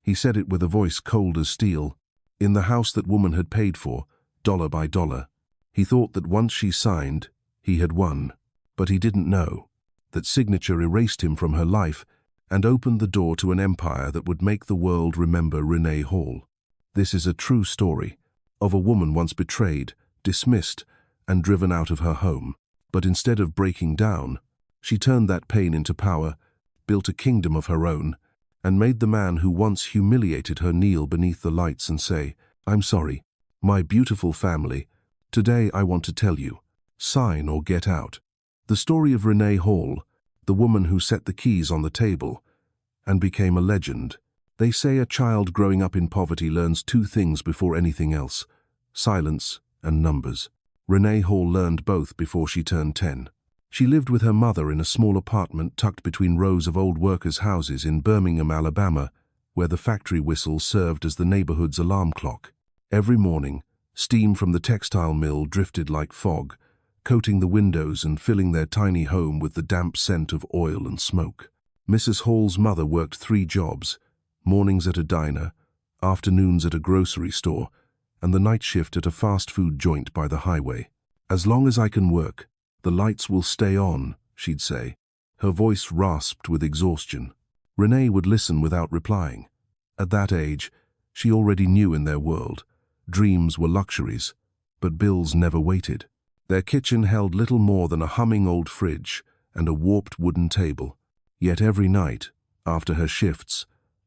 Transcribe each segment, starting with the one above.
He said it with a voice cold as steel. In the house that woman had paid for, dollar by dollar. He thought that once she signed, he had won. But he didn't know that signature erased him from her life and opened the door to an empire that would make the world remember Renee Hall. This is a true story of a woman once betrayed, dismissed, and driven out of her home. But instead of breaking down, she turned that pain into power, built a kingdom of her own, and made the man who once humiliated her kneel beneath the lights and say, "I'm sorry, my beautiful family, today I want to tell you, sign or get out." The story of Renee Hall, the woman who set the keys on the table and became a legend. They say a child growing up in poverty learns two things before anything else: silence and numbers. Renee Hall learned both before she turned 10. She lived with her mother in a small apartment tucked between rows of old workers' houses in Birmingham, Alabama, where the factory whistle served as the neighborhood's alarm clock. Every morning, steam from the textile mill drifted like fog, coating the windows and filling their tiny home with the damp scent of oil and smoke. Mrs. Hall's mother worked 3 jobs, mornings at a diner, afternoons at a grocery store, and the night shift at a fast food joint by the highway. "As long as I can work, the lights will stay on," she'd say. Her voice rasped with exhaustion. Renee would listen without replying. At that age, she already knew in their world, dreams were luxuries, but bills never waited. Their kitchen held little more than a humming old fridge and a warped wooden table. Yet every night, after her shifts,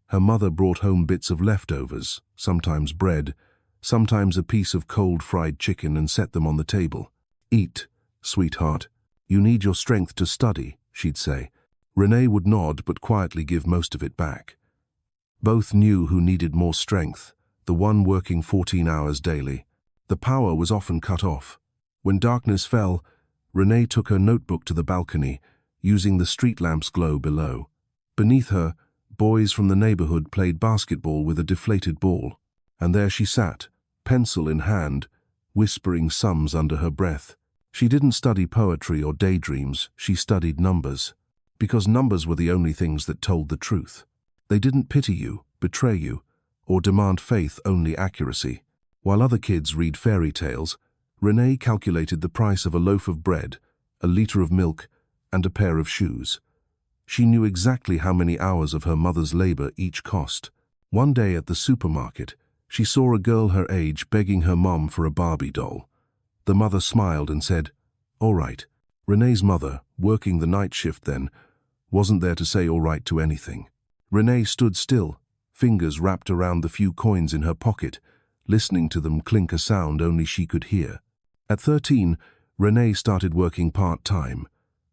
her mother brought home bits of leftovers, sometimes bread, sometimes a piece of cold fried chicken, and set them on the table. "Eat, sweetheart. You need your strength to study," she'd say. Renee would nod but quietly give most of it back. Both knew who needed more strength, the one working 14 hours daily. The power was often cut off. When darkness fell, Renee took her notebook to the balcony, using the street lamp's glow below. Beneath her, boys from the neighborhood played basketball with a deflated ball. And there she sat, pencil in hand, whispering sums under her breath. She didn't study poetry or daydreams, she studied numbers. Because numbers were the only things that told the truth. They didn't pity you, betray you, or demand faith, only accuracy. While other kids read fairy tales, Renee calculated the price of a loaf of bread, a liter of milk, and a pair of shoes. She knew exactly how many hours of her mother's labor each cost. One day at the supermarket, she saw a girl her age begging her mom for a Barbie doll. The mother smiled and said, "All right." Renee's mother, working the night shift then, wasn't there to say all right to anything. Renee stood still, fingers wrapped around the few coins in her pocket, listening to them clink a sound only she could hear. At 13, Renee started working part-time.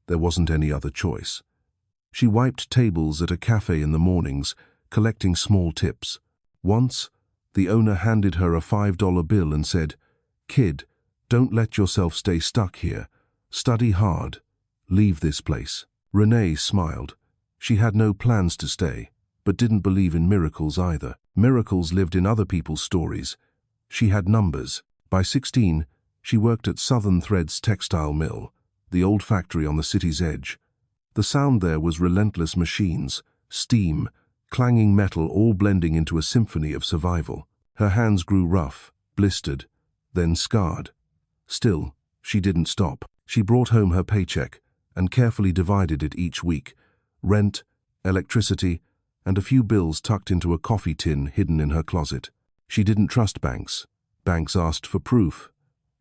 There wasn't any other choice. She wiped tables at a cafe in the mornings, collecting small tips. Once, the owner handed her a $5 bill and said, "Kid, don't let yourself stay stuck here. Study hard. Leave this place." Renee smiled. She had no plans to stay, but didn't believe in miracles either. Miracles lived in other people's stories. She had numbers. By 16, she worked at Southern Thread's textile mill, the old factory on the city's edge. The sound there was relentless machines, steam, clanging metal, all blending into a symphony of survival. Her hands grew rough, blistered, then scarred. Still, she didn't stop. She brought home her paycheck and carefully divided it each week: rent, electricity, and a few bills tucked into a coffee tin hidden in her closet. She didn't trust banks. Banks asked for proof,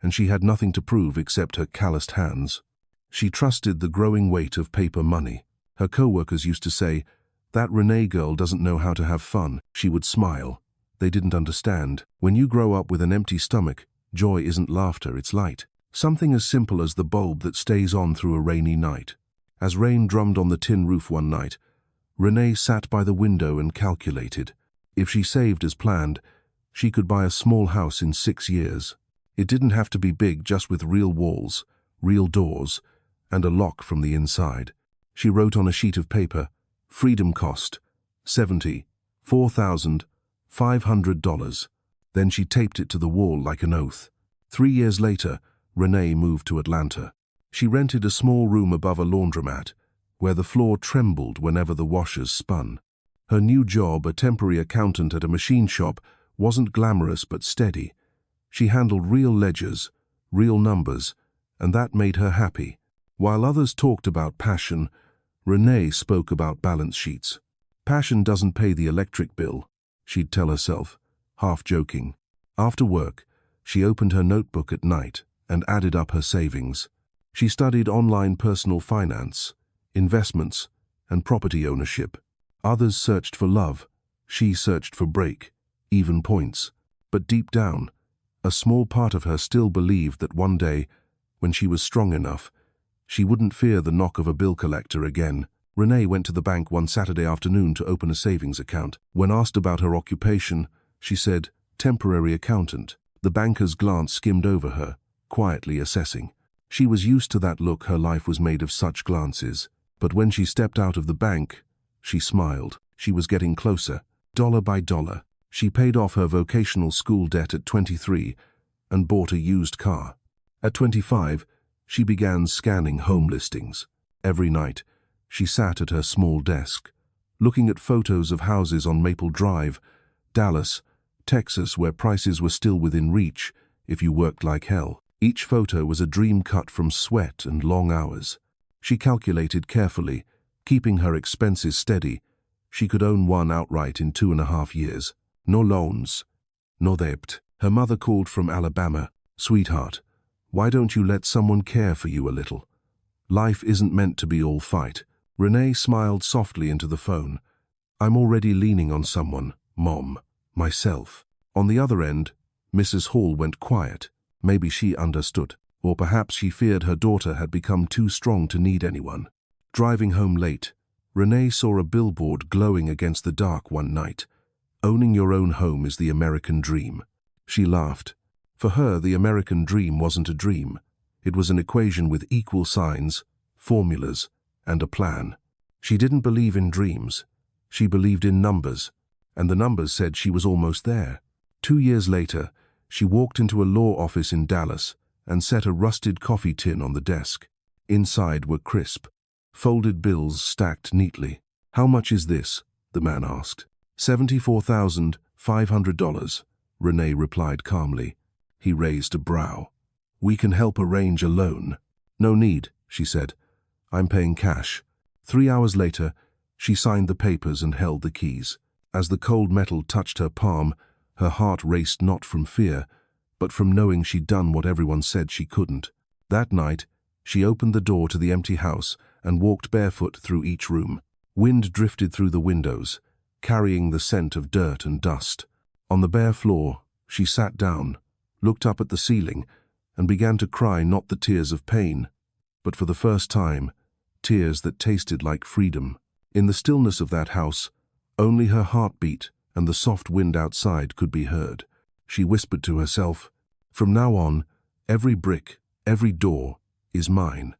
and she had nothing to prove except her calloused hands. She trusted the growing weight of paper money. Her co-workers used to say, "That Renee girl doesn't know how to have fun." She would smile. They didn't understand. When you grow up with an empty stomach, joy isn't laughter, it's light. Something as simple as the bulb that stays on through a rainy night. As rain drummed on the tin roof one night, Renee sat by the window and calculated. If she saved as planned, she could buy a small house in 6 years. It didn't have to be big, just with real walls, real doors, and a lock from the inside. She wrote on a sheet of paper, "Freedom cost, $74,500. Then she taped it to the wall like an oath. 3 years later, Renee moved to Atlanta. She rented a small room above a laundromat, where the floor trembled whenever the washers spun. Her new job, a temporary accountant at a machine shop, wasn't glamorous but steady. She handled real ledgers, real numbers, and that made her happy. While others talked about passion, Renee spoke about balance sheets. Passion doesn't pay the electric bill, she'd tell herself, half joking. After work, she opened her notebook at night and added up her savings. She studied online personal finance, investments, and property ownership. Others searched for love. She searched for break, even points. But deep down, a small part of her still believed that one day, when she was strong enough, she wouldn't fear the knock of a bill collector again. Renee went to the bank one Saturday afternoon to open a savings account. When asked about her occupation, she said, "Temporary accountant." The banker's glance skimmed over her, quietly assessing. She was used to that look. Her life was made of such glances. But when she stepped out of the bank, she smiled. She was getting closer, dollar by dollar. She paid off her vocational school debt at 23 and bought a used car. At 25, she began scanning home listings. Every night, she sat at her small desk, looking at photos of houses on Maple Drive, Dallas, Texas, where prices were still within reach if you worked like hell. Each photo was a dream cut from sweat and long hours. She calculated carefully, keeping her expenses steady. She could own one outright in 2.5 years. No loans, no debt. Her mother called from Alabama. "Sweetheart, why don't you let someone care for you a little? Life isn't meant to be all fight." Renee smiled softly into the phone. "I'm already leaning on someone, Mom, myself." On the other end, Mrs. Hall went quiet. Maybe she understood, or perhaps she feared her daughter had become too strong to need anyone. Driving home late, Renee saw a billboard glowing against the dark one night. "Owning your own home is the American dream." She laughed. For her, the American dream wasn't a dream. It was an equation with equal signs, formulas, and a plan. She didn't believe in dreams. She believed in numbers, and the numbers said she was almost there. 2 years later, she walked into a law office in Dallas and set a rusted coffee tin on the desk. Inside were crisp, folded bills stacked neatly. "How much is this?" the man asked. $74,500, Renee replied calmly. He raised a brow. "We can help arrange a loan." "No need," she said. "I'm paying cash." 3 hours later, she signed the papers and held the keys. As the cold metal touched her palm, her heart raced not from fear, but from knowing she'd done what everyone said she couldn't. That night, she opened the door to the empty house and walked barefoot through each room. Wind drifted through the windows, carrying the scent of dirt and dust. On the bare floor, she sat down, looked up at the ceiling, and began to cry, not the tears of pain, but for the first time, tears that tasted like freedom. In the stillness of that house, only her heartbeat and the soft wind outside could be heard. She whispered to herself, "From now on, every brick, every door is mine.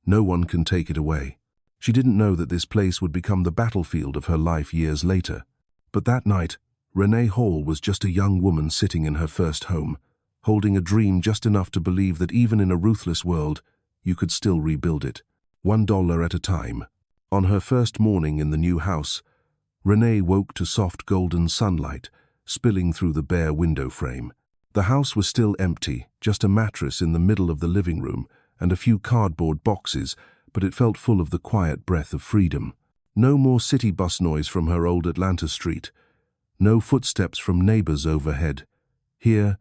No one can take it away." She didn't know that this place would become the battlefield of her life years later. But that night, Renee Hall was just a young woman sitting in her first home, holding a dream just enough to believe that even in a ruthless world, you could still rebuild it, $1 at a time. On her first morning in the new house, Renee woke to soft golden sunlight spilling through the bare window frame. The house was still empty, just a mattress in the middle of the living room and a few cardboard boxes, but it felt full of the quiet breath of freedom. No more city bus noise from her old Atlanta street. No footsteps from neighbors overhead. Here,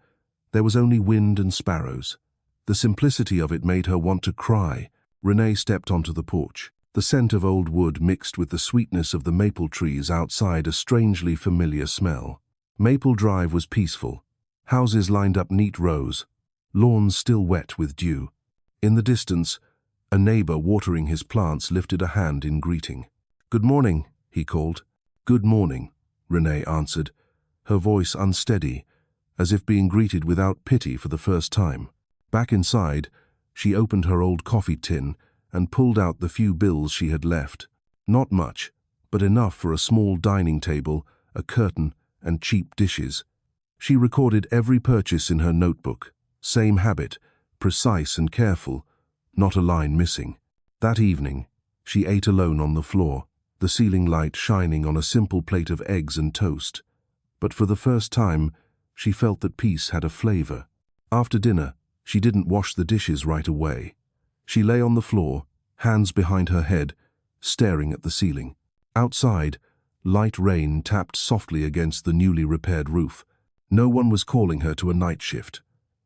there was only wind and sparrows. The simplicity of it made her want to cry. Renee stepped onto the porch. The scent of old wood mixed with the sweetness of the maple trees outside, a strangely familiar smell. Maple Drive was peaceful. Houses lined up neat rows, lawns still wet with dew. In the distance, a neighbor watering his plants lifted a hand in greeting. "Good morning," he called. "Good morning," Renee answered, her voice unsteady, as if being greeted without pity for the first time. Back inside, she opened her old coffee tin and pulled out the few bills she had left. Not much, but enough for a small dining table, a curtain, and cheap dishes. She recorded every purchase in her notebook. Same habit, precise and careful, not a line missing. That evening, she ate alone on the floor, the ceiling light shining on a simple plate of eggs and toast. But for the first time, she felt that peace had a flavor. After dinner, she didn't wash the dishes right away. She lay on the floor, hands behind her head, staring at the ceiling. Outside, light rain tapped softly against the newly repaired roof. No one was calling her to a night shift.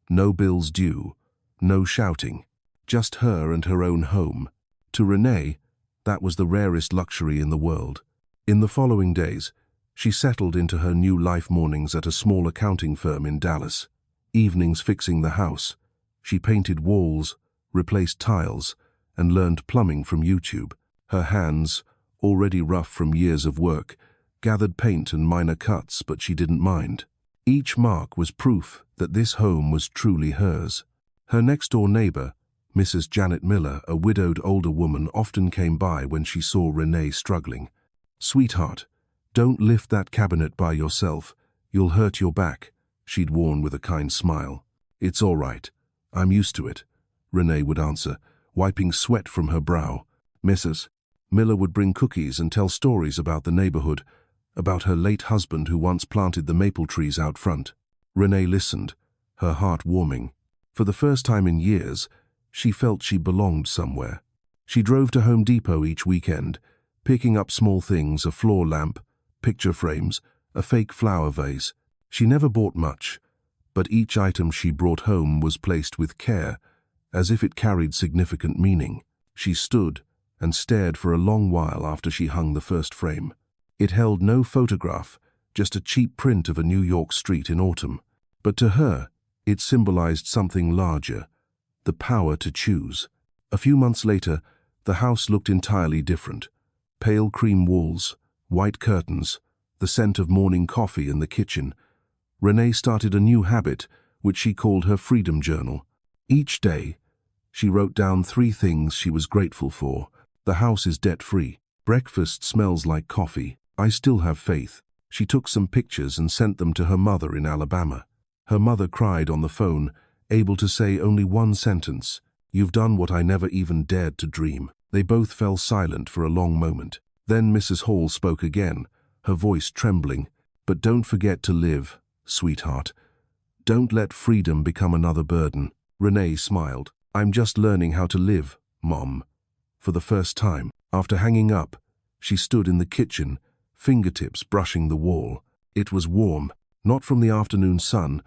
No bills due, no shouting. Just her and her own home. To Renee, that was the rarest luxury in the world. In the following days, she settled into her new life. Mornings at a small accounting firm in Dallas. Evenings fixing the house. She painted walls, replaced tiles, and learned plumbing from YouTube. Her hands, already rough from years of work, gathered paint and minor cuts, but she didn't mind. Each mark was proof that this home was truly hers. Her next-door neighbor, Mrs. Janet Miller, a widowed older woman, often came by when she saw Renee struggling. "Sweetheart, don't lift that cabinet by yourself. You'll hurt your back," she'd warn with a kind smile. "It's all right. I'm used to it," Renee would answer, wiping sweat from her brow. Mrs. Miller would bring cookies and tell stories about the neighborhood, about her late husband who once planted the maple trees out front. Renee listened, her heart warming. For the first time in years, she felt she belonged somewhere. She drove to Home Depot each weekend, picking up small things, a floor lamp, picture frames, a fake flower vase. She never bought much, but each item she brought home was placed with care, as if it carried significant meaning. She stood and stared for a long while after she hung the first frame. It held no photograph, just a cheap print of a New York street in autumn. But to her, it symbolized something larger, the power to choose. A few months later, the house looked entirely different. Pale cream walls, white curtains, the scent of morning coffee in the kitchen. Renee started a new habit, which she called her Freedom Journal. Each day, she wrote down 3 things she was grateful for. The house is debt-free. Breakfast smells like coffee. I still have faith. She took some pictures and sent them to her mother in Alabama. Her mother cried on the phone, able to say only one sentence: "You've done what I never even dared to dream." They both fell silent for a long moment. Then Mrs. Hall spoke again, her voice trembling. "But don't forget to live, sweetheart. Don't let freedom become another burden." Renee smiled. "I'm just learning how to live, Mom." For the first time, after hanging up, she stood in the kitchen, fingertips brushing the wall. It was warm, not from the afternoon sun,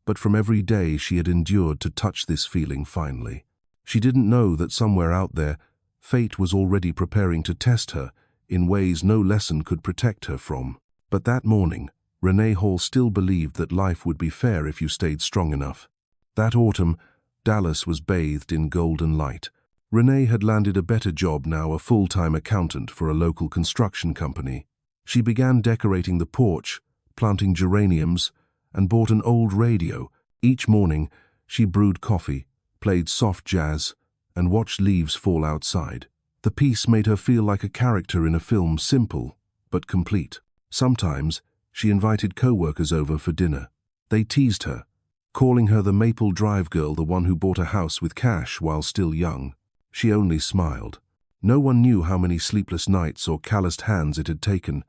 but from every day she had endured to touch this feeling finally. She didn't know that somewhere out there, fate was already preparing to test her in ways no lesson could protect her from. But that morning, Renee Hall still believed that life would be fair if you stayed strong enough. That autumn, Dallas was bathed in golden light. Renee had landed a better job now, a full-time accountant for a local construction company. She began decorating the porch, planting geraniums, and bought an old radio. Each morning, she brewed coffee, played soft jazz, and watched leaves fall outside. The peace made her feel like a character in a film, simple but complete. Sometimes, she invited co-workers over for dinner. They teased her, calling her the Maple Drive girl, the one who bought a house with cash while still young. She only smiled. No one knew how many sleepless nights or calloused hands it had taken,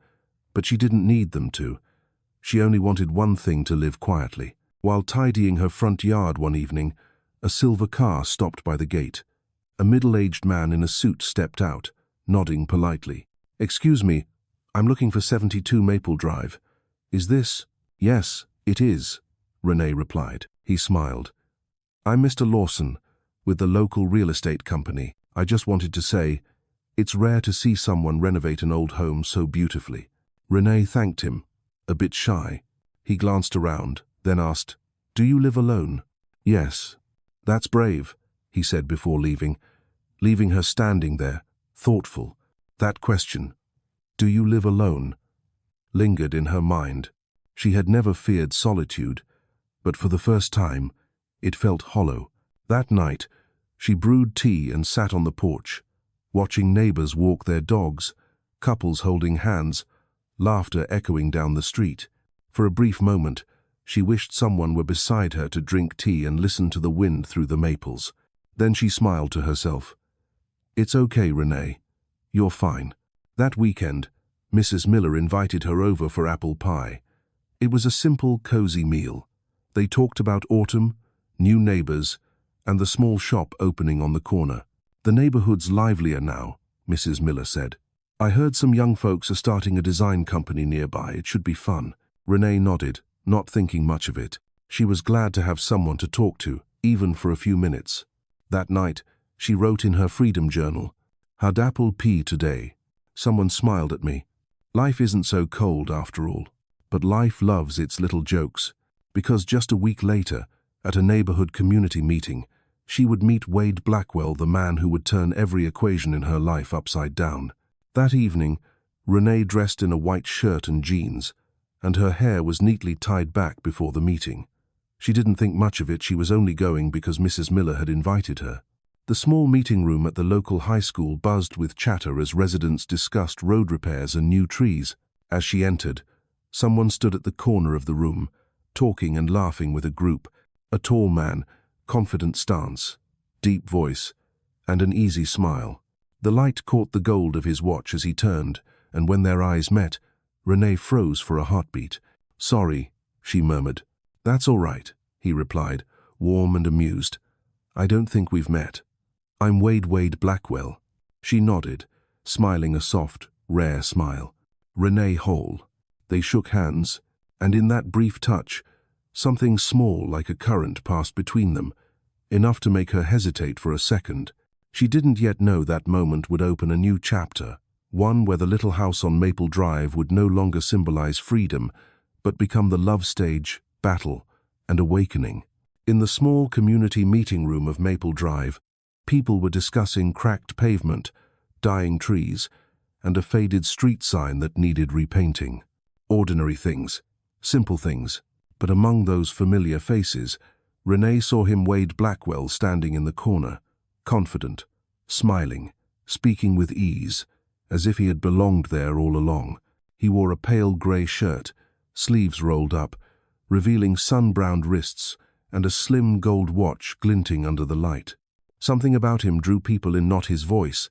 but she didn't need them to. She only wanted one thing: to live quietly. While tidying her front yard one evening, a silver car stopped by the gate. A middle-aged man in a suit stepped out, nodding politely. "Excuse me, I'm looking for 72 Maple Drive. Is this?" "Yes, it is," Renee replied. He smiled. "I'm Mr. Lawson, with the local real estate company. I just wanted to say, it's rare to see someone renovate an old home so beautifully." Renee thanked him, a bit shy. He glanced around, then asked, "Do you live alone?" "Yes." "That's brave," he said before leaving her standing there, thoughtful. That question, "Do you live alone?" lingered in her mind. She had never feared solitude, but for the first time, it felt hollow. That night, she brewed tea and sat on the porch, watching neighbors walk their dogs, couples holding hands, laughter echoing down the street. For a brief moment, she wished someone were beside her to drink tea and listen to the wind through the maples. Then she smiled to herself. "It's okay, Renee. You're fine. That weekend, Mrs. Miller invited her over for apple pie. It was a simple, cozy meal. They talked about autumn, new neighbors, and the small shop opening on the corner. "The neighborhood's livelier now," Mrs. Miller said. "I heard some young folks are starting a design company nearby. It should be fun." Renee nodded, not thinking much of it. She was glad to have someone to talk to, even for a few minutes. That night, she wrote in her freedom journal, "Had apple pie today. Someone smiled at me. Life isn't so cold after all. But life loves its little jokes." Because just a week later, at a neighborhood community meeting, she would meet Wade Blackwell, the man who would turn every equation in her life upside down. That evening, Renee dressed in a white shirt and jeans, and her hair was neatly tied back before the meeting. She didn't think much of it. She was only going because Mrs. Miller had invited her. The small meeting room at the local high school buzzed with chatter as residents discussed road repairs and new trees. As she entered, someone stood at the corner of the room, talking and laughing with a group. A tall man, confident stance, deep voice, and an easy smile. The light caught the gold of his watch as he turned, and when their eyes met, Renee froze for a heartbeat. "Sorry," she murmured. "That's all right," he replied, warm and amused. "I don't think we've met. I'm Wade Blackwell." She nodded, smiling a soft, rare smile. "Renee Hall." They shook hands, and in that brief touch, something small like a current passed between them, enough to make her hesitate for a second. She didn't yet know that moment would open a new chapter, one where the little house on Maple Drive would no longer symbolize freedom, but become the love stage, battle, and awakening. In the small community meeting room of Maple Drive, people were discussing cracked pavement, dying trees, and a faded street sign that needed repainting. Ordinary things, simple things, but among those familiar faces, Renee saw him, Wade Blackwell, standing in the corner, confident, smiling, speaking with ease, as if he had belonged there all along. He wore a pale grey shirt, sleeves rolled up, revealing sun-browned wrists, and a slim gold watch glinting under the light. Something about him drew people in, not his voice,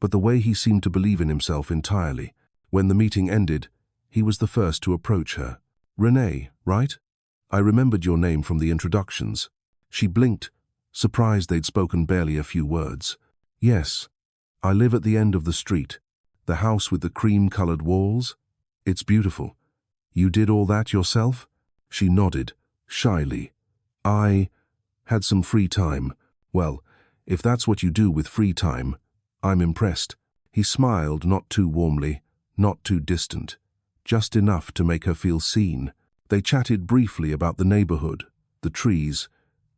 but the way he seemed to believe in himself entirely. When the meeting ended, he was the first to approach her. "Renee, right? I remembered your name from the introductions." She blinked, surprised they'd spoken barely a few words. "Yes, I live at the end of the street. The house with the cream-colored walls? It's beautiful. You did all that yourself?" She nodded, shyly. "I had some free time." "Well, if that's what you do with free time, I'm impressed." He smiled, not too warmly, not too distant, just enough to make her feel seen. They chatted briefly about the neighborhood, the trees,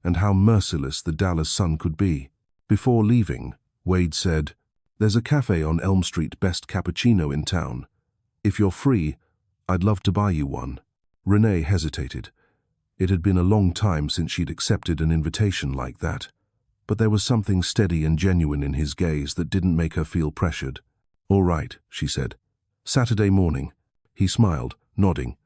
and how merciless the Dallas sun could be. Before leaving, Wade said, "There's a cafe on Elm Street, best cappuccino in town. If you're free, I'd love to buy you one." Renee hesitated. It had been a long time since she'd accepted an invitation like that, but there was something steady and genuine in his gaze that didn't make her feel pressured. "All right," she said. "Saturday morning." He smiled, nodding.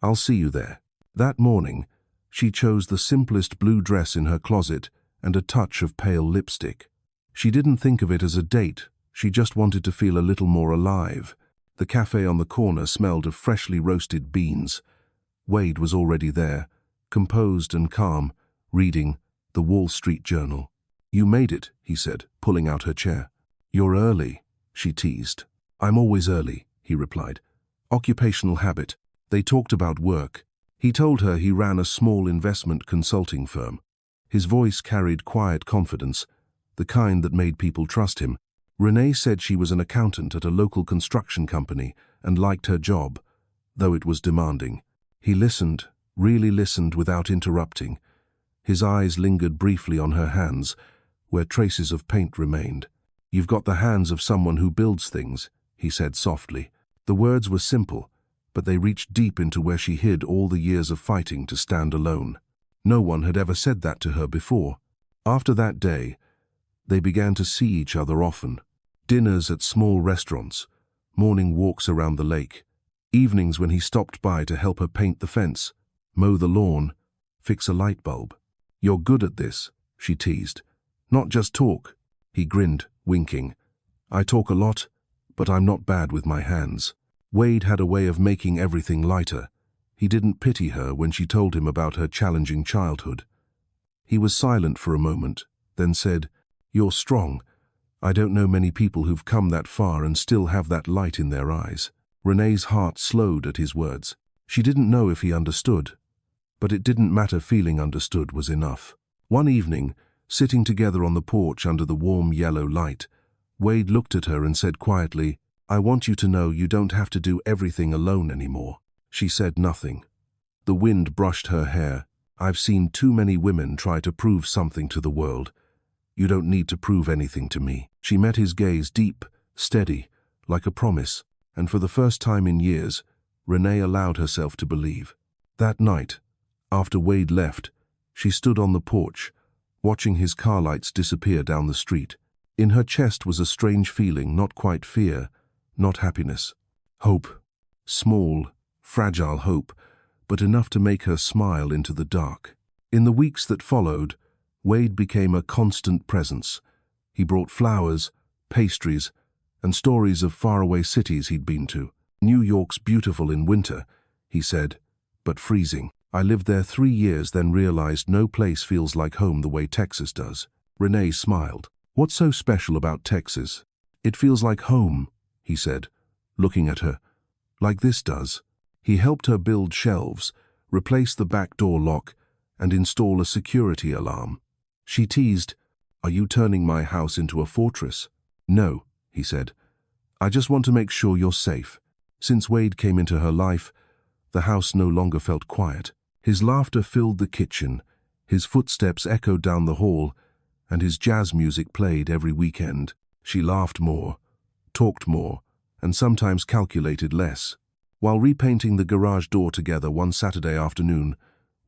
"I'll see you there." That morning, she chose the simplest blue dress in her closet and a touch of pale lipstick. She didn't think of it as a date. She just wanted to feel a little more alive. The cafe on the corner smelled of freshly roasted beans. Wade was already there, composed and calm, reading the Wall Street Journal. "You made it," he said, pulling out her chair. "You're early," she teased. "I'm always early," he replied. "Occupational habit." They talked about work. He told her he ran a small investment consulting firm. His voice carried quiet confidence, the kind that made people trust him. Renee said she was an accountant at a local construction company and liked her job, though it was demanding. He listened, really listened without interrupting. His eyes lingered briefly on her hands, where traces of paint remained. "You've got the hands of someone who builds things," he said softly. The words were simple, but they reached deep into where she hid all the years of fighting to stand alone. No one had ever said that to her before. After that day, they began to see each other often. Dinners at small restaurants, morning walks around the lake, evenings when he stopped by to help her paint the fence, mow the lawn, fix a light bulb. "You're good at this," she teased. "Not just talk." He grinned, winking. "I talk a lot, but I'm not bad with my hands. Wade had a way of making everything lighter. He didn't pity her when she told him about her challenging childhood. He was silent for a moment, then said, "You're strong. I don't know many people who've come that far and still have that light in their eyes." Renee's heart slowed at his words. She didn't know if he understood, but it didn't matter. Feeling understood was enough. One evening, sitting together on the porch under the warm yellow light, Wade looked at her and said quietly, "I want you to know you don't have to do everything alone anymore." She said nothing. The wind brushed her hair. "I've seen too many women try to prove something to the world. You don't need to prove anything to me." She met his gaze, deep, steady, like a promise, and for the first time in years, Renee allowed herself to believe. That night, after Wade left, she stood on the porch, watching his car lights disappear down the street. In her chest was a strange feeling, not quite fear, not happiness. Hope. Small, fragile hope, but enough to make her smile into the dark. In the weeks that followed, Wade became a constant presence. He brought flowers, pastries, and stories of faraway cities he'd been to. "New York's beautiful in winter," he said, "but freezing. I lived there 3 years, then realized no place feels like home the way Texas does." Renee smiled. "What's so special about Texas?" "It feels like home," he said, looking at her. "Like this does." He helped her build shelves, replace the back door lock, and install a security alarm. She teased, "Are you turning my house into a fortress?" "No," he said. "I just want to make sure you're safe." Since Wade came into her life, the house no longer felt quiet. His laughter filled the kitchen, his footsteps echoed down the hall, and his jazz music played every weekend. She laughed more, talked more, and sometimes calculated less. While repainting the garage door together one Saturday afternoon,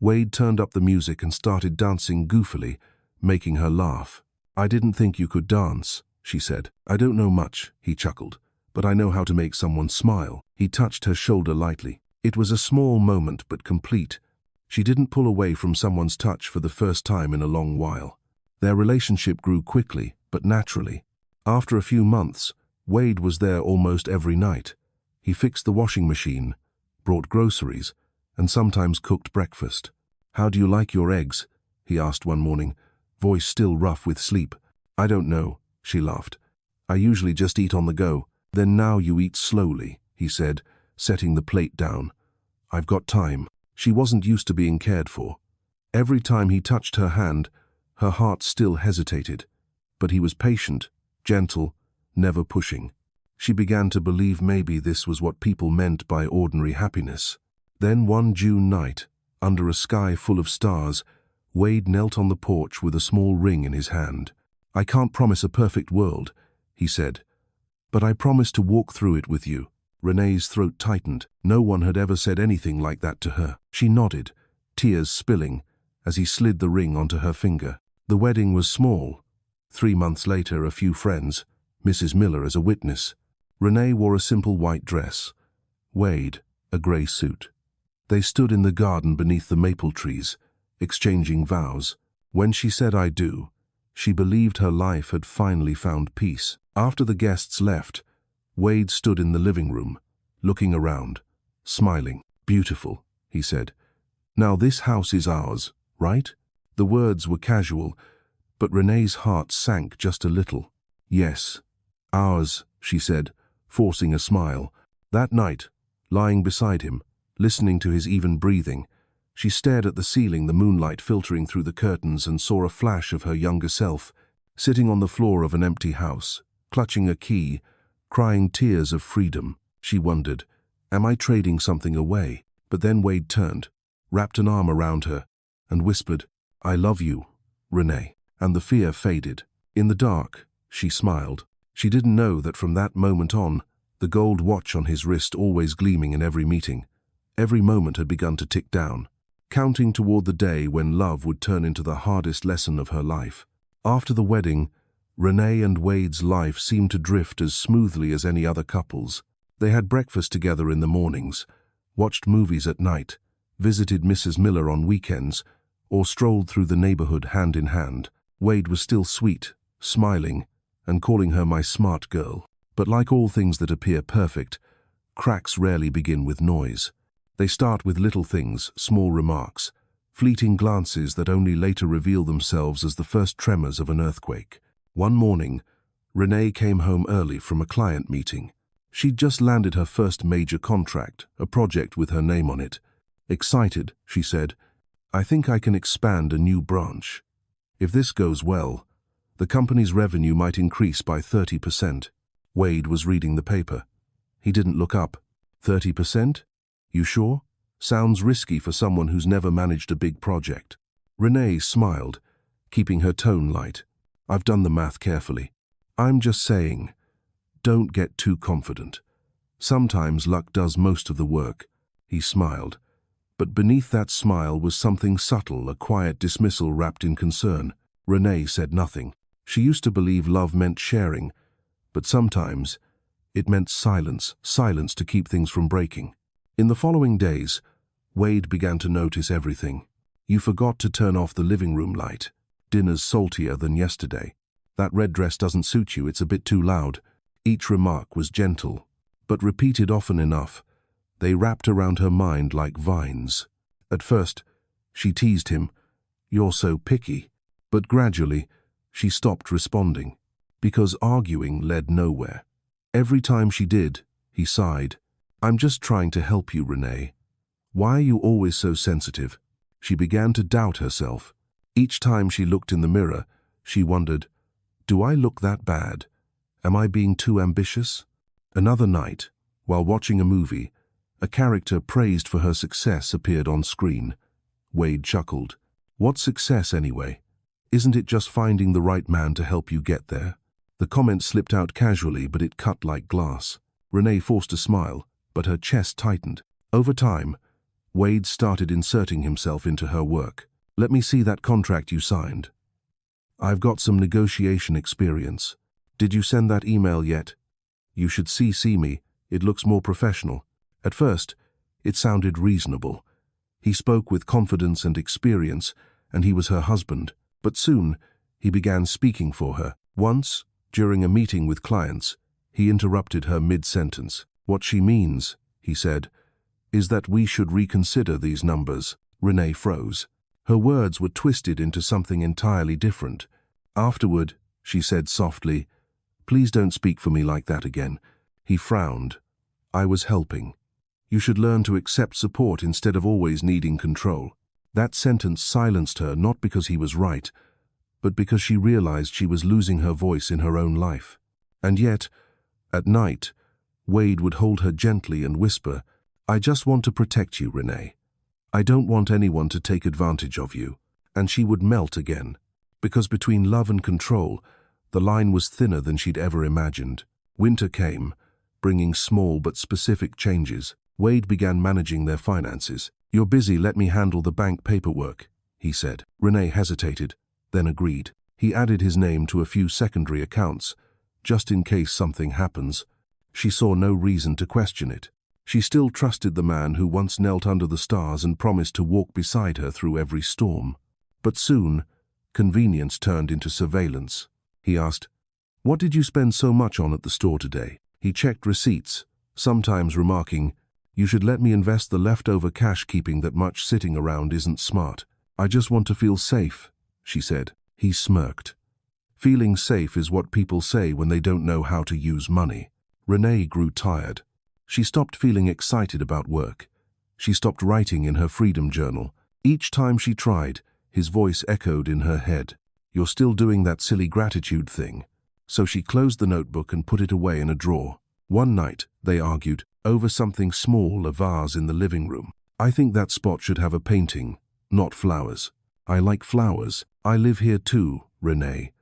Wade turned up the music and started dancing goofily, making her laugh. "I didn't think you could dance," she said. "I don't know much," he chuckled, "but I know how to make someone smile." He touched her shoulder lightly. It was a small moment, but complete. She didn't pull away from someone's touch for the first time in a long while. Their relationship grew quickly, but naturally. After a few months, Wade was there almost every night. He fixed the washing machine, brought groceries, and sometimes cooked breakfast. "How do you like your eggs?" he asked one morning, voice still rough with sleep. "I don't know," she laughed. "I usually just eat on the go." "Then now you eat slowly," he said, setting the plate down. "I've got time." She wasn't used to being cared for. Every time he touched her hand, her heart still hesitated. But he was patient, gentle, never pushing. She began to believe maybe this was what people meant by ordinary happiness. Then one June night, under a sky full of stars, Wade knelt on the porch with a small ring in his hand. "I can't promise a perfect world," he said, "but I promise to walk through it with you." Renee's throat tightened. No one had ever said anything like that to her. She nodded, tears spilling, as he slid the ring onto her finger. The wedding was small. 3 months later, a few friends, Mrs. Miller as a witness. Renee wore a simple white dress, Wade a grey suit. They stood in the garden beneath the maple trees, exchanging vows. When she said "I do," she believed her life had finally found peace. After the guests left, Wade stood in the living room, looking around, smiling. "Beautiful," he said. "Now this house is ours, right?" The words were casual, but Renee's heart sank just a little. "Yes, ours," she said, forcing a smile. That night, lying beside him, listening to his even breathing, she stared at the ceiling, the moonlight filtering through the curtains, and saw a flash of her younger self, sitting on the floor of an empty house, clutching a key, crying tears of freedom. She wondered, am I trading something away? But then Wade turned, wrapped an arm around her, and whispered, "I love you, Renee." And the fear faded. In the dark, she smiled. She didn't know that from that moment on, the gold watch on his wrist always gleaming in every meeting, every moment had begun to tick down, counting toward the day when love would turn into the hardest lesson of her life. After the wedding, Renee and Wade's life seemed to drift as smoothly as any other couple's. They had breakfast together in the mornings, watched movies at night, visited Mrs. Miller on weekends, or strolled through the neighborhood hand in hand. Wade was still sweet, smiling, and calling her "my smart girl." But like all things that appear perfect, cracks rarely begin with noise. They start with little things, small remarks, fleeting glances that only later reveal themselves as the first tremors of an earthquake. One morning, Renee came home early from a client meeting. She'd just landed her first major contract, a project with her name on it. Excited, she said, "I think I can expand a new branch. If this goes well, the company's revenue might increase by 30%. Wade was reading the paper. He didn't look up. 30%? You sure? Sounds risky for someone who's never managed a big project. Renee smiled, keeping her tone light. I've done the math carefully. I'm just saying, don't get too confident. Sometimes luck does most of the work. He smiled. But beneath that smile was something subtle, a quiet dismissal wrapped in concern. Renee said nothing. She used to believe love meant sharing, but sometimes it meant silence to keep things from breaking. In the following days, Wade began to notice everything. You forgot to turn off the living room light. Dinner's saltier than yesterday. That red dress doesn't suit you, it's a bit too loud. Each remark was gentle, but repeated often enough. They wrapped around her mind like vines. At first, she teased him, "You're so picky." But gradually, she stopped responding, because arguing led nowhere. Every time she did, he sighed. "I'm just trying to help you, Renee. Why are you always so sensitive?" She began to doubt herself. Each time she looked in the mirror, she wondered, "Do I look that bad? Am I being too ambitious?" Another night, while watching a movie, a character praised for her success appeared on screen. Wade chuckled. "What success, anyway? Isn't it just finding the right man to help you get there?" The comment slipped out casually, but it cut like glass. Renee forced a smile, but her chest tightened. Over time, Wade started inserting himself into her work. "Let me see that contract you signed. I've got some negotiation experience. Did you send that email yet? You should CC me. It looks more professional." At first, it sounded reasonable. He spoke with confidence and experience, and he was her husband. But soon, he began speaking for her. Once, during a meeting with clients, he interrupted her mid-sentence. "What she means," he said, "is that we should reconsider these numbers." Renee froze. Her words were twisted into something entirely different. "Afterward," she said softly, "please don't speak for me like that again." He frowned. "I was helping. You should learn to accept support instead of always needing control." That sentence silenced her, not because he was right, but because she realized she was losing her voice in her own life. And yet, at night, Wade would hold her gently and whisper, "I just want to protect you, Renee. I don't want anyone to take advantage of you." And she would melt again, because between love and control, the line was thinner than she'd ever imagined. Winter came, bringing small but specific changes. Wade began managing their finances. "You're busy, let me handle the bank paperwork," he said. Renee hesitated, then agreed. He added his name to a few secondary accounts, just in case something happens. She saw no reason to question it. She still trusted the man who once knelt under the stars and promised to walk beside her through every storm. But soon, convenience turned into surveillance. He asked, "What did you spend so much on at the store today?" He checked receipts, sometimes remarking, "You should let me invest the leftover cash. Keeping that much sitting around isn't smart." "I just want to feel safe," she said. He smirked. Feeling safe is what people say when they don't know how to use money. Renee grew tired. She stopped feeling excited about work. She stopped writing in her freedom journal. Each time she tried, his voice echoed in her head. "You're still doing that silly gratitude thing." So she closed the notebook and put it away in a drawer. One night, they argued over something small, a vase in the living room. "I think that spot should have a painting, not flowers." "I like flowers. I live here too, Renee.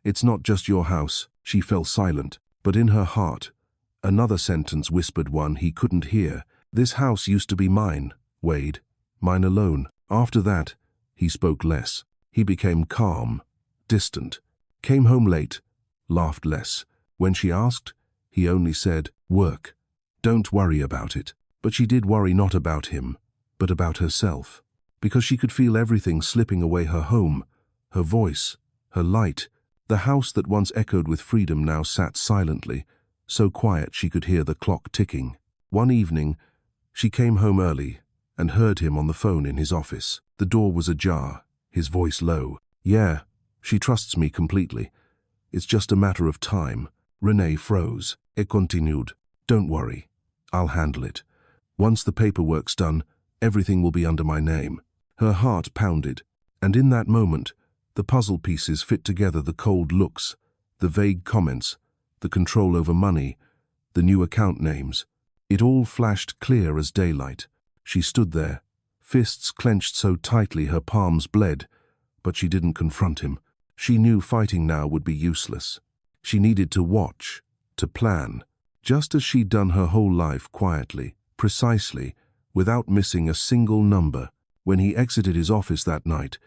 It's not just your house." She fell silent, but in her heart, another sentence whispered one he couldn't hear. "This house used to be mine, Wade. Mine alone." After that, he spoke less. He became calm, distant, came home late, laughed less. When she asked, he only said, "Work. Don't worry about it." But she did worry, not about him, but about herself. Because she could feel everything slipping away: her home, her voice, her light. The house that once echoed with freedom now sat silently, so quiet she could hear the clock ticking. One evening, she came home early and heard him on the phone in his office. The door was ajar, his voice low. "Yeah, she trusts me completely. It's just a matter of time." Renee froze. Et continued. "Don't worry. I'll handle it. Once the paperwork's done, everything will be under my name." Her heart pounded, and in that moment, the puzzle pieces fit together: the cold looks, the vague comments, the control over money, the new account names. It all flashed clear as daylight. She stood there, fists clenched so tightly her palms bled, but she didn't confront him. She knew fighting now would be useless. She needed to watch, to plan, just as she'd done her whole life, quietly, precisely, without missing a single number. When he exited his office that night,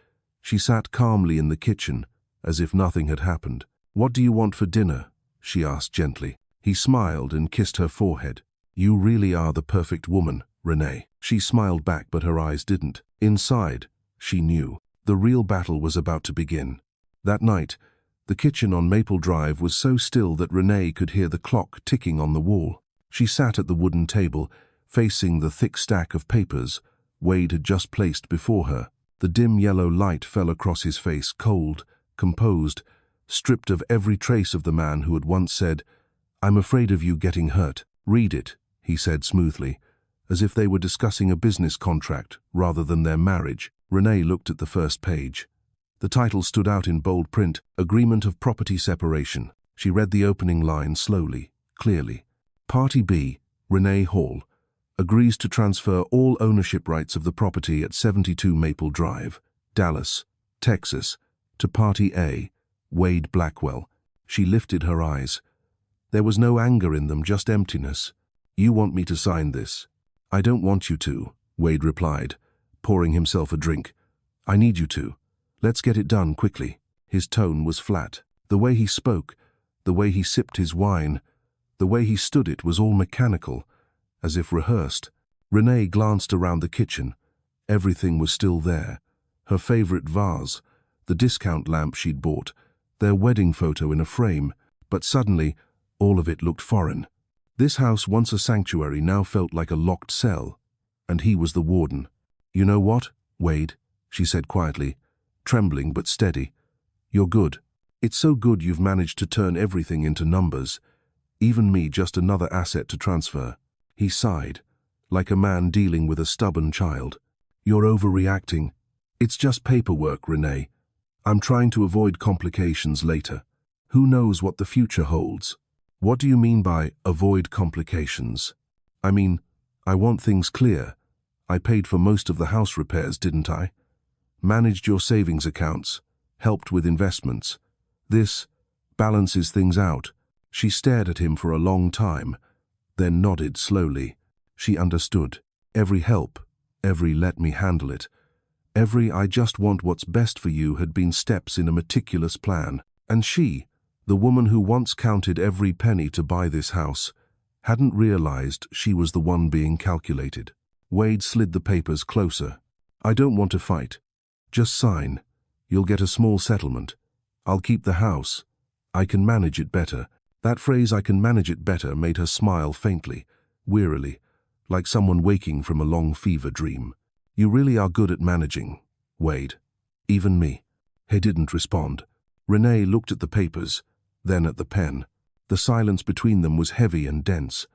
she sat calmly in the kitchen, as if nothing had happened. "What do you want for dinner?" she asked gently. He smiled and kissed her forehead. "You really are the perfect woman, Renee." She smiled back, but her eyes didn't. Inside, she knew the real battle was about to begin. That night, the kitchen on Maple Drive was so still that Renee could hear the clock ticking on the wall. She sat at the wooden table, facing the thick stack of papers Wade had just placed before her. The dim yellow light fell across his face, cold, composed, stripped of every trace of the man who had once said, "I'm afraid of you getting hurt." "Read it," he said smoothly, as if they were discussing a business contract rather than their marriage. Renee looked at the first page. The title stood out in bold print: Agreement of Property Separation. She read the opening line slowly, clearly. Party B, Renee Hall, agrees to transfer all ownership rights of the property at 72 Maple Drive, Dallas, Texas, to Party A, Wade Blackwell. She lifted her eyes. There was no anger in them, just emptiness. "You want me to sign this?" "I don't want you to," Wade replied, pouring himself a drink. "I need you to. Let's get it done quickly." His tone was flat. The way he spoke, the way he sipped his wine, the way he stood it was all mechanical, as if rehearsed. Renee glanced around the kitchen. Everything was still there. Her favorite vase, the discount lamp she'd bought, their wedding photo in a frame. But suddenly, all of it looked foreign. This house, once a sanctuary, now felt like a locked cell, and he was the warden. "You know what, Wade?" she said quietly, trembling but steady. "You're good. It's so good you've managed to turn everything into numbers. Even me, just another asset to transfer." He sighed, like a man dealing with a stubborn child. "You're overreacting. It's just paperwork, Renee. I'm trying to avoid complications later. Who knows what the future holds?" "What do you mean by avoid complications?" "I mean, I want things clear. I paid for most of the house repairs, didn't I? Managed your savings accounts, helped with investments. This balances things out." She stared at him for a long time, then nodded slowly. She understood. Every help, every "let me handle it," every "I just want what's best for you" had been steps in a meticulous plan. And she, the woman who once counted every penny to buy this house, hadn't realized she was the one being calculated. Wade slid the papers closer. "I don't want to fight. Just sign. You'll get a small settlement. I'll keep the house. I can manage it better." That phrase, "I can manage it better," made her smile faintly, wearily, like someone waking from a long fever dream. "You really are good at managing, Wade. Even me." He didn't respond. Renee looked at the papers, then at the pen. The silence between them was heavy and dense,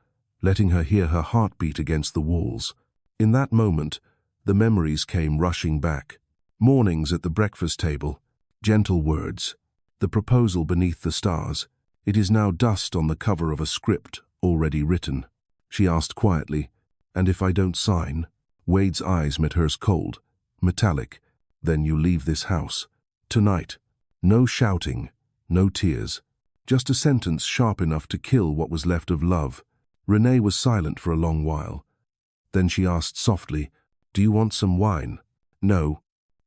letting her hear her heartbeat against the walls. In that moment, the memories came rushing back. Mornings at the breakfast table, gentle words, the proposal beneath the stars. "It is now dust on the cover of a script already written." She asked quietly, "And if I don't sign?" Wade's eyes met hers, cold, metallic. "Then you leave this house. Tonight. No shouting, no tears. Just a sentence sharp enough to kill what was left of love." Renee was silent for a long while. Then she asked softly, "Do you want some wine?" "No.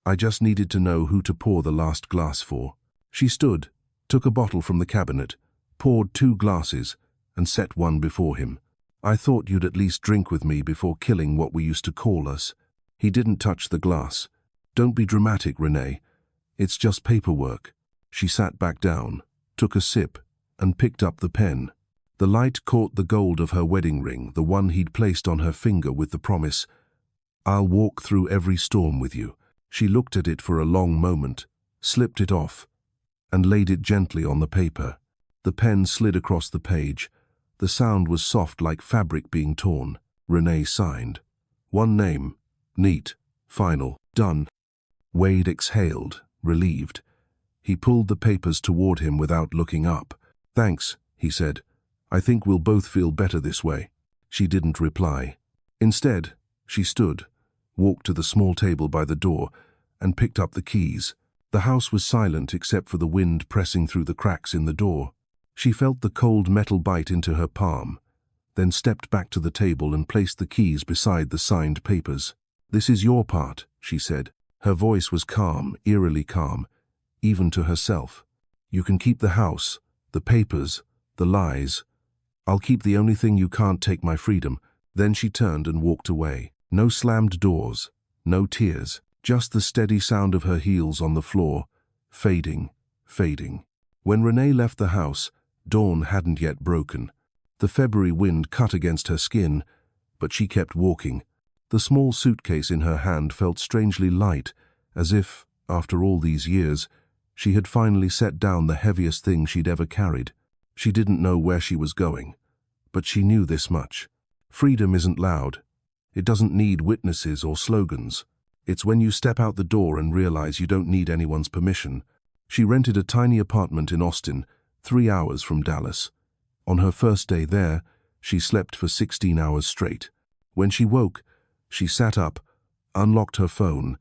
I just needed to know who to pour the last glass for." She stood, took a bottle from the cabinet, poured 2 glasses, and set one before him. "I thought you'd at least drink with me before killing what we used to call us." He didn't touch the glass. "Don't be dramatic, Renee. It's just paperwork." She sat back down, took a sip, and picked up the pen. The light caught the gold of her wedding ring, the one he'd placed on her finger with the promise, "I'll walk through every storm with you." She looked at it for a long moment, slipped it off, and laid it gently on the paper. The pen slid across the page. The sound was soft like fabric being torn. Renee signed. One name. Neat. Final. Done. Wade exhaled, relieved. He pulled the papers toward him without looking up. "Thanks," he said. "I think we'll both feel better this way." She didn't reply. Instead, she stood, walked to the small table by the door, and picked up the keys. The house was silent except for the wind pressing through the cracks in the door. She felt the cold metal bite into her palm, then stepped back to the table and placed the keys beside the signed papers. "This is your part," she said. Her voice was calm, eerily calm, even to herself. "You can keep the house, the papers, the lies. I'll keep the only thing you can't take, my freedom." Then she turned and walked away. No slammed doors, no tears, just the steady sound of her heels on the floor, fading, fading. When Renee left the house, dawn hadn't yet broken. The February wind cut against her skin, but she kept walking. The small suitcase in her hand felt strangely light, as if, after all these years, she had finally set down the heaviest thing she'd ever carried. She didn't know where she was going, but she knew this much. Freedom isn't loud. It doesn't need witnesses or slogans. It's when you step out the door and realize you don't need anyone's permission. She rented a tiny apartment in Austin, 3 hours from Dallas. On her first day there, she slept for 16 hours straight. When she woke, she sat up, unlocked her phone,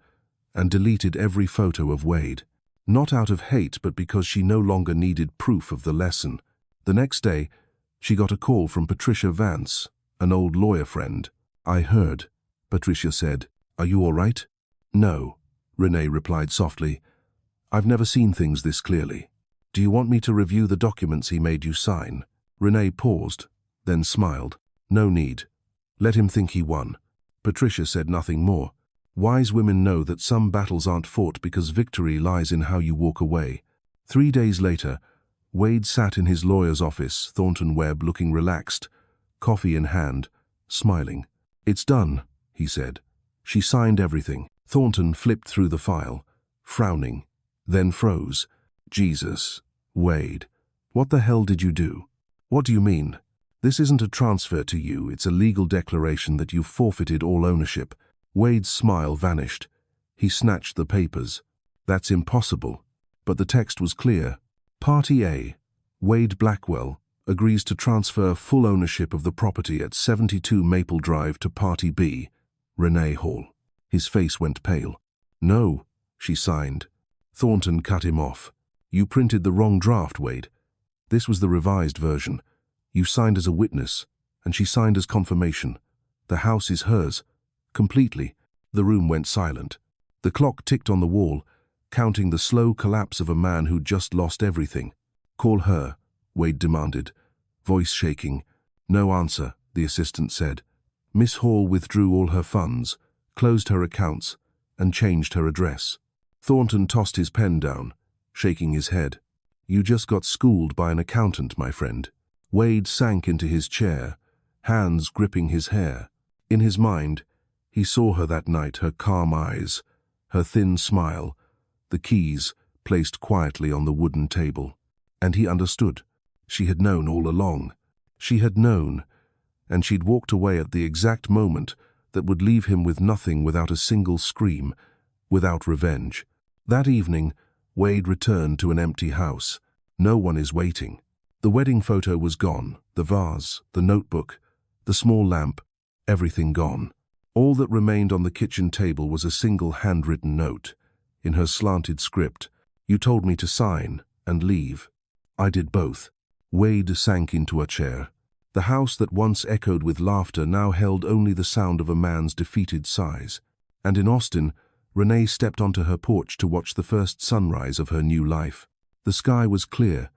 and deleted every photo of Wade. Not out of hate, but because she no longer needed proof of the lesson. The next day, she got a call from Patricia Vance, an old lawyer friend. "I heard," Patricia said. "Are you all right?" "No," Renee replied softly. "I've never seen things this clearly. Do you want me to review the documents he made you sign?" Renee paused, then smiled. "No need. Let him think he won." Patricia said nothing more. Wise women know that some battles aren't fought because victory lies in how you walk away. 3 days later, Wade sat in his lawyer's office, Thornton Webb, looking relaxed, coffee in hand, smiling. "It's done," he said. "She signed everything." Thornton flipped through the file, frowning, then froze. "Jesus, Wade, what the hell did you do?" "What do you mean? This isn't a transfer to you, it's a legal declaration that you've forfeited all ownership." Wade's smile vanished. He snatched the papers. "That's impossible." But the text was clear. Party A, Wade Blackwell, agrees to transfer full ownership of the property at 72 Maple Drive to Party B, Renee Hall. His face went pale. "No," she signed. Thornton cut him off. "You printed the wrong draft, Wade. This was the revised version. You signed as a witness, and she signed as confirmation. The house is hers. Completely." The room went silent. The clock ticked on the wall, counting the slow collapse of a man who'd just lost everything. "Call her," Wade demanded, voice shaking. "No answer," the assistant said. Miss Hall withdrew all her funds, closed her accounts, and changed her address. Thornton tossed his pen down, shaking his head. "You just got schooled by an accountant, my friend." Wade sank into his chair, hands gripping his hair. In his mind, he saw her that night, her calm eyes, her thin smile, the keys placed quietly on the wooden table. And he understood. She had known all along. She had known, and she'd walked away at the exact moment that would leave him with nothing, without a single scream, without revenge. That evening, Wade returned to an empty house. No one is waiting. The wedding photo was gone, the vase, the notebook, the small lamp, everything gone. All that remained on the kitchen table was a single handwritten note. In her slanted script, "You told me to sign and leave. I did both." Wade sank into a chair. The house that once echoed with laughter now held only the sound of a man's defeated sighs. And in Austin, Renee stepped onto her porch to watch the first sunrise of her new life. The sky was clear,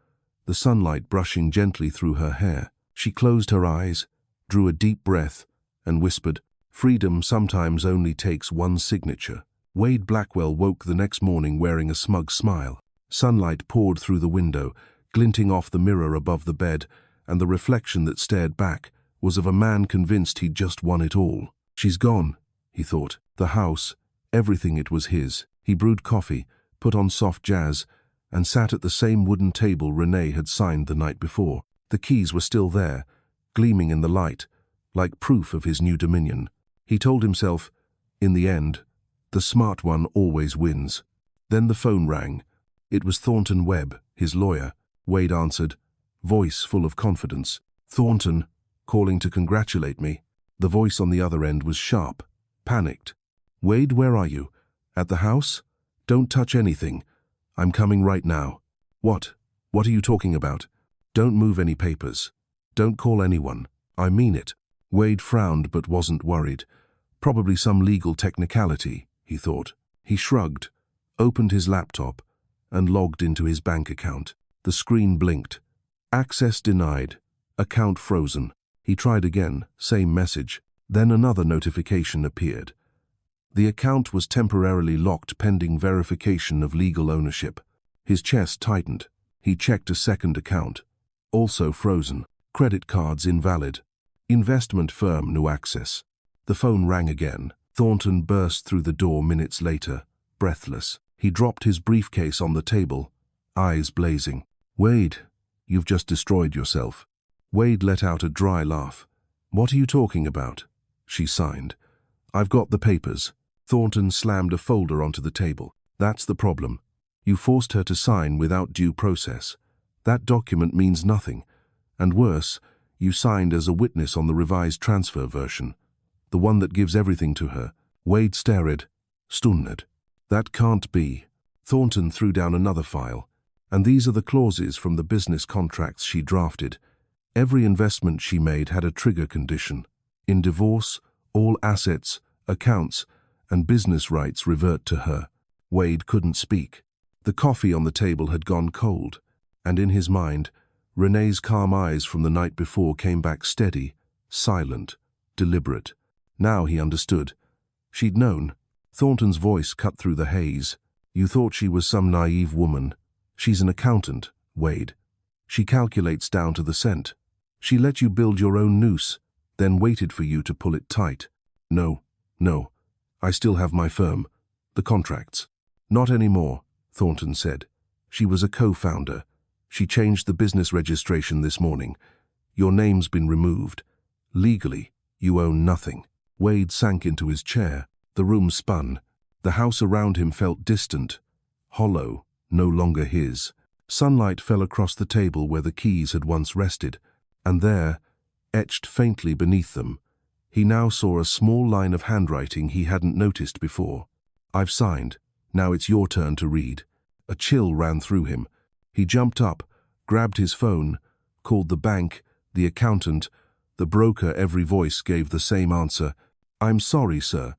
the sunlight brushing gently through her hair. She closed her eyes, drew a deep breath, and whispered, "Freedom sometimes only takes one signature." Wade Blackwell woke the next morning wearing a smug smile. Sunlight poured through the window, glinting off the mirror above the bed, and the reflection that stared back was of a man convinced he'd just won it all. She's gone, he thought. The house, everything, it was his. He brewed coffee, put on soft jazz, and sat at the same wooden table Renee had signed the night before. The keys were still there, gleaming in the light, like proof of his new dominion. He told himself, in the end, the smart one always wins. Then the phone rang. It was Thornton Webb, his lawyer. Wade answered, voice full of confidence. Thornton, calling to congratulate me. The voice on the other end was sharp, panicked. Wade, where are you? At the house? Don't touch anything. I'm coming right now. What? What are you talking about? Don't move any papers. Don't call anyone. I mean it. Wade frowned but wasn't worried. Probably some legal technicality, he thought. He shrugged, opened his laptop, and logged into his bank account. The screen blinked. Access denied. Account frozen. He tried again, same message. Then another notification appeared. The account was temporarily locked pending verification of legal ownership. His chest tightened. He checked a second account. Also frozen. Credit cards invalid. Investment firm no access. The phone rang again. Thornton burst through the door minutes later, breathless. He dropped his briefcase on the table, eyes blazing. Wade, you've just destroyed yourself. Wade let out a dry laugh. What are you talking about? She signed. I've got the papers. Thornton slammed a folder onto the table. That's the problem. You forced her to sign without due process. That document means nothing. And worse, you signed as a witness on the revised transfer version, the one that gives everything to her. Wade stared, stunned. That can't be. Thornton threw down another file. And these are the clauses from the business contracts she drafted. Every investment she made had a trigger condition. In divorce, all assets, accounts, and business rights revert to her. Wade couldn't speak. The coffee on the table had gone cold, and in his mind, Renee's calm eyes from the night before came back steady, silent, deliberate. Now he understood. She'd known. Thornton's voice cut through the haze. You thought she was some naive woman. She's an accountant, Wade. She calculates down to the cent. She let you build your own noose, then waited for you to pull it tight. No. I still have my firm. The contracts. Not anymore, Thornton said. She was a co-founder. She changed the business registration this morning. Your name's been removed. Legally, you own nothing. Wade sank into his chair. The room spun. The house around him felt distant, hollow, no longer his. Sunlight fell across the table where the keys had once rested, and there, etched faintly beneath them, he now saw a small line of handwriting he hadn't noticed before. I've signed. Now it's your turn to read. A chill ran through him. He jumped up, grabbed his phone, called the bank, the accountant, the broker. Every voice gave the same answer. I'm sorry, sir.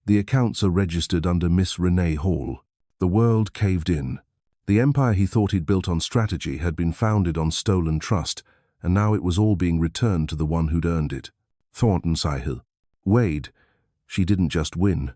The accounts are registered under Miss Renee Hall. The world caved in. The empire he thought he'd built on strategy had been founded on stolen trust, and now it was all being returned to the one who'd earned it. Thornton sighed. Wade, she didn't just win.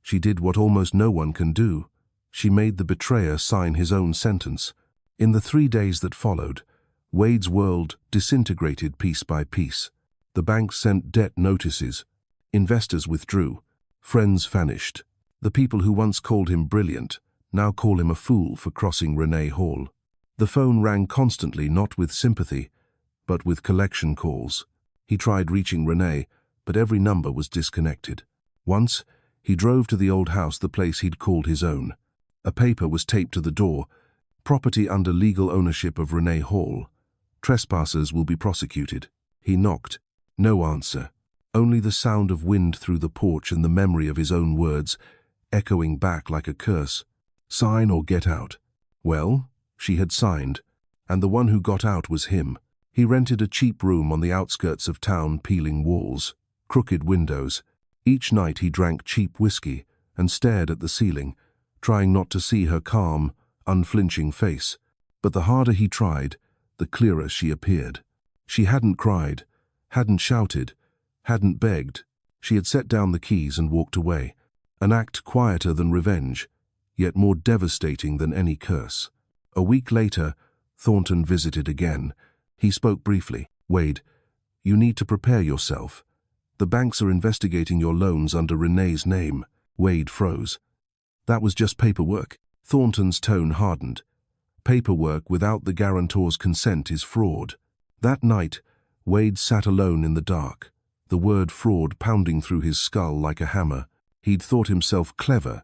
She did what almost no one can do. She made the betrayer sign his own sentence. In the 3 days that followed, Wade's world disintegrated piece by piece. The banks sent debt notices. Investors withdrew. Friends vanished. The people who once called him brilliant now call him a fool for crossing Renee Hall. The phone rang constantly, not with sympathy, but with collection calls. He tried reaching Renee, but every number was disconnected. Once, he drove to the old house, the place he'd called his own. A paper was taped to the door. Property under legal ownership of Renee Hall. Trespassers will be prosecuted. He knocked. No answer. Only the sound of wind through the porch and the memory of his own words, echoing back like a curse. Sign or get out. Well, she had signed, and the one who got out was him. He rented a cheap room on the outskirts of town, peeling walls, crooked windows. Each night he drank cheap whiskey and stared at the ceiling, trying not to see her calm, unflinching face. But the harder he tried, the clearer she appeared. She hadn't cried, hadn't shouted, hadn't begged. She had set down the keys and walked away, an act quieter than revenge, yet more devastating than any curse. A week later, Thornton visited again. He spoke briefly. "Wade, you need to prepare yourself. The banks are investigating your loans under Renee's name." Wade froze. "That was just paperwork." Thornton's tone hardened. "Paperwork without the guarantor's consent is fraud." That night, Wade sat alone in the dark, the word fraud pounding through his skull like a hammer. He'd thought himself clever,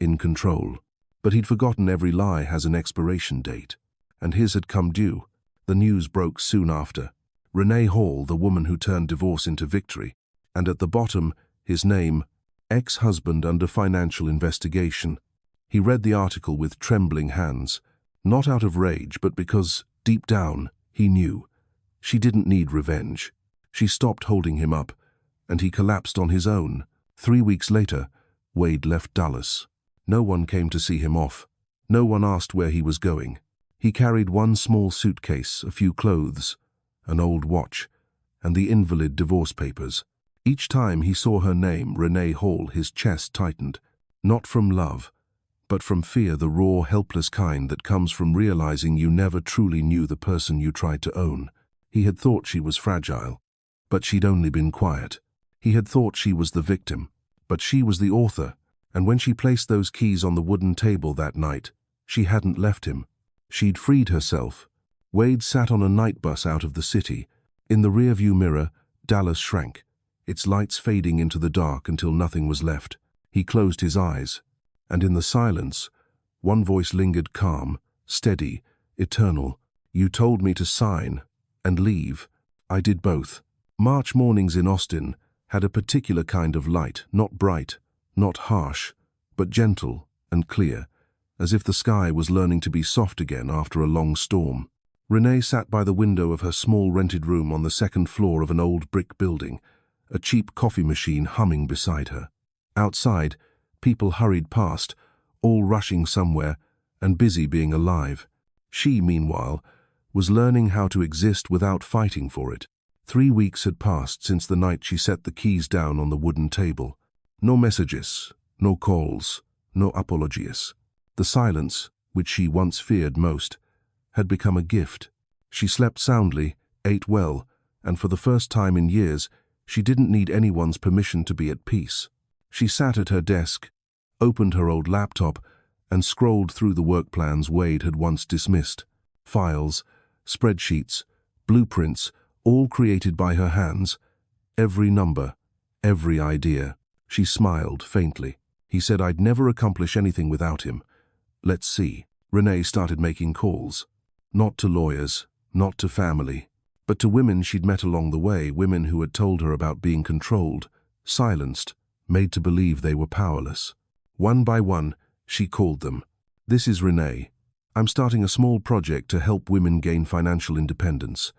in control. But he'd forgotten every lie has an expiration date. And his had come due. The news broke soon after. Renee Hall, the woman who turned divorce into victory. And at the bottom, his name, ex-husband under financial investigation. He read the article with trembling hands, not out of rage, but because, deep down, he knew. She didn't need revenge. She stopped holding him up, and he collapsed on his own. 3 weeks later, Wade left Dallas. No one came to see him off. No one asked where he was going. He carried one small suitcase, a few clothes, an old watch, and the invalid divorce papers. Each time he saw her name, Renee Hall, his chest tightened. Not from love, but from fear, the raw, helpless kind that comes from realizing you never truly knew the person you tried to own. He had thought she was fragile, but she'd only been quiet. He had thought she was the victim, but she was the author. And when she placed those keys on the wooden table that night, she hadn't left him. She'd freed herself. Wade sat on a night bus out of the city. In the rearview mirror, Dallas shrank, its lights fading into the dark until nothing was left. He closed his eyes, and in the silence, one voice lingered, calm, steady, eternal. "You told me to sign and leave. I did both." March mornings in Austin had a particular kind of light, not bright, not harsh, but gentle and clear, as if the sky was learning to be soft again after a long storm. Renee sat by the window of her small rented room on the second floor of an old brick building, a cheap coffee machine humming beside her. Outside, people hurried past, all rushing somewhere and busy being alive. She, meanwhile, was learning how to exist without fighting for it. 3 weeks had passed since the night she set the keys down on the wooden table. No messages, no calls, no apologies. The silence, which she once feared most, had become a gift. She slept soundly, ate well, and for the first time in years, she didn't need anyone's permission to be at peace. She sat at her desk, opened her old laptop, and scrolled through the work plans Wade had once dismissed. Files, spreadsheets, blueprints, all created by her hands. Every number, every idea. She smiled faintly. He said, "I'd never accomplish anything without him. Let's see." Renee started making calls. Not to lawyers, not to family, but to women she'd met along the way, women who had told her about being controlled, silenced, made to believe they were powerless. One by one, she called them. "This is Renee. I'm starting a small project to help women gain financial independence.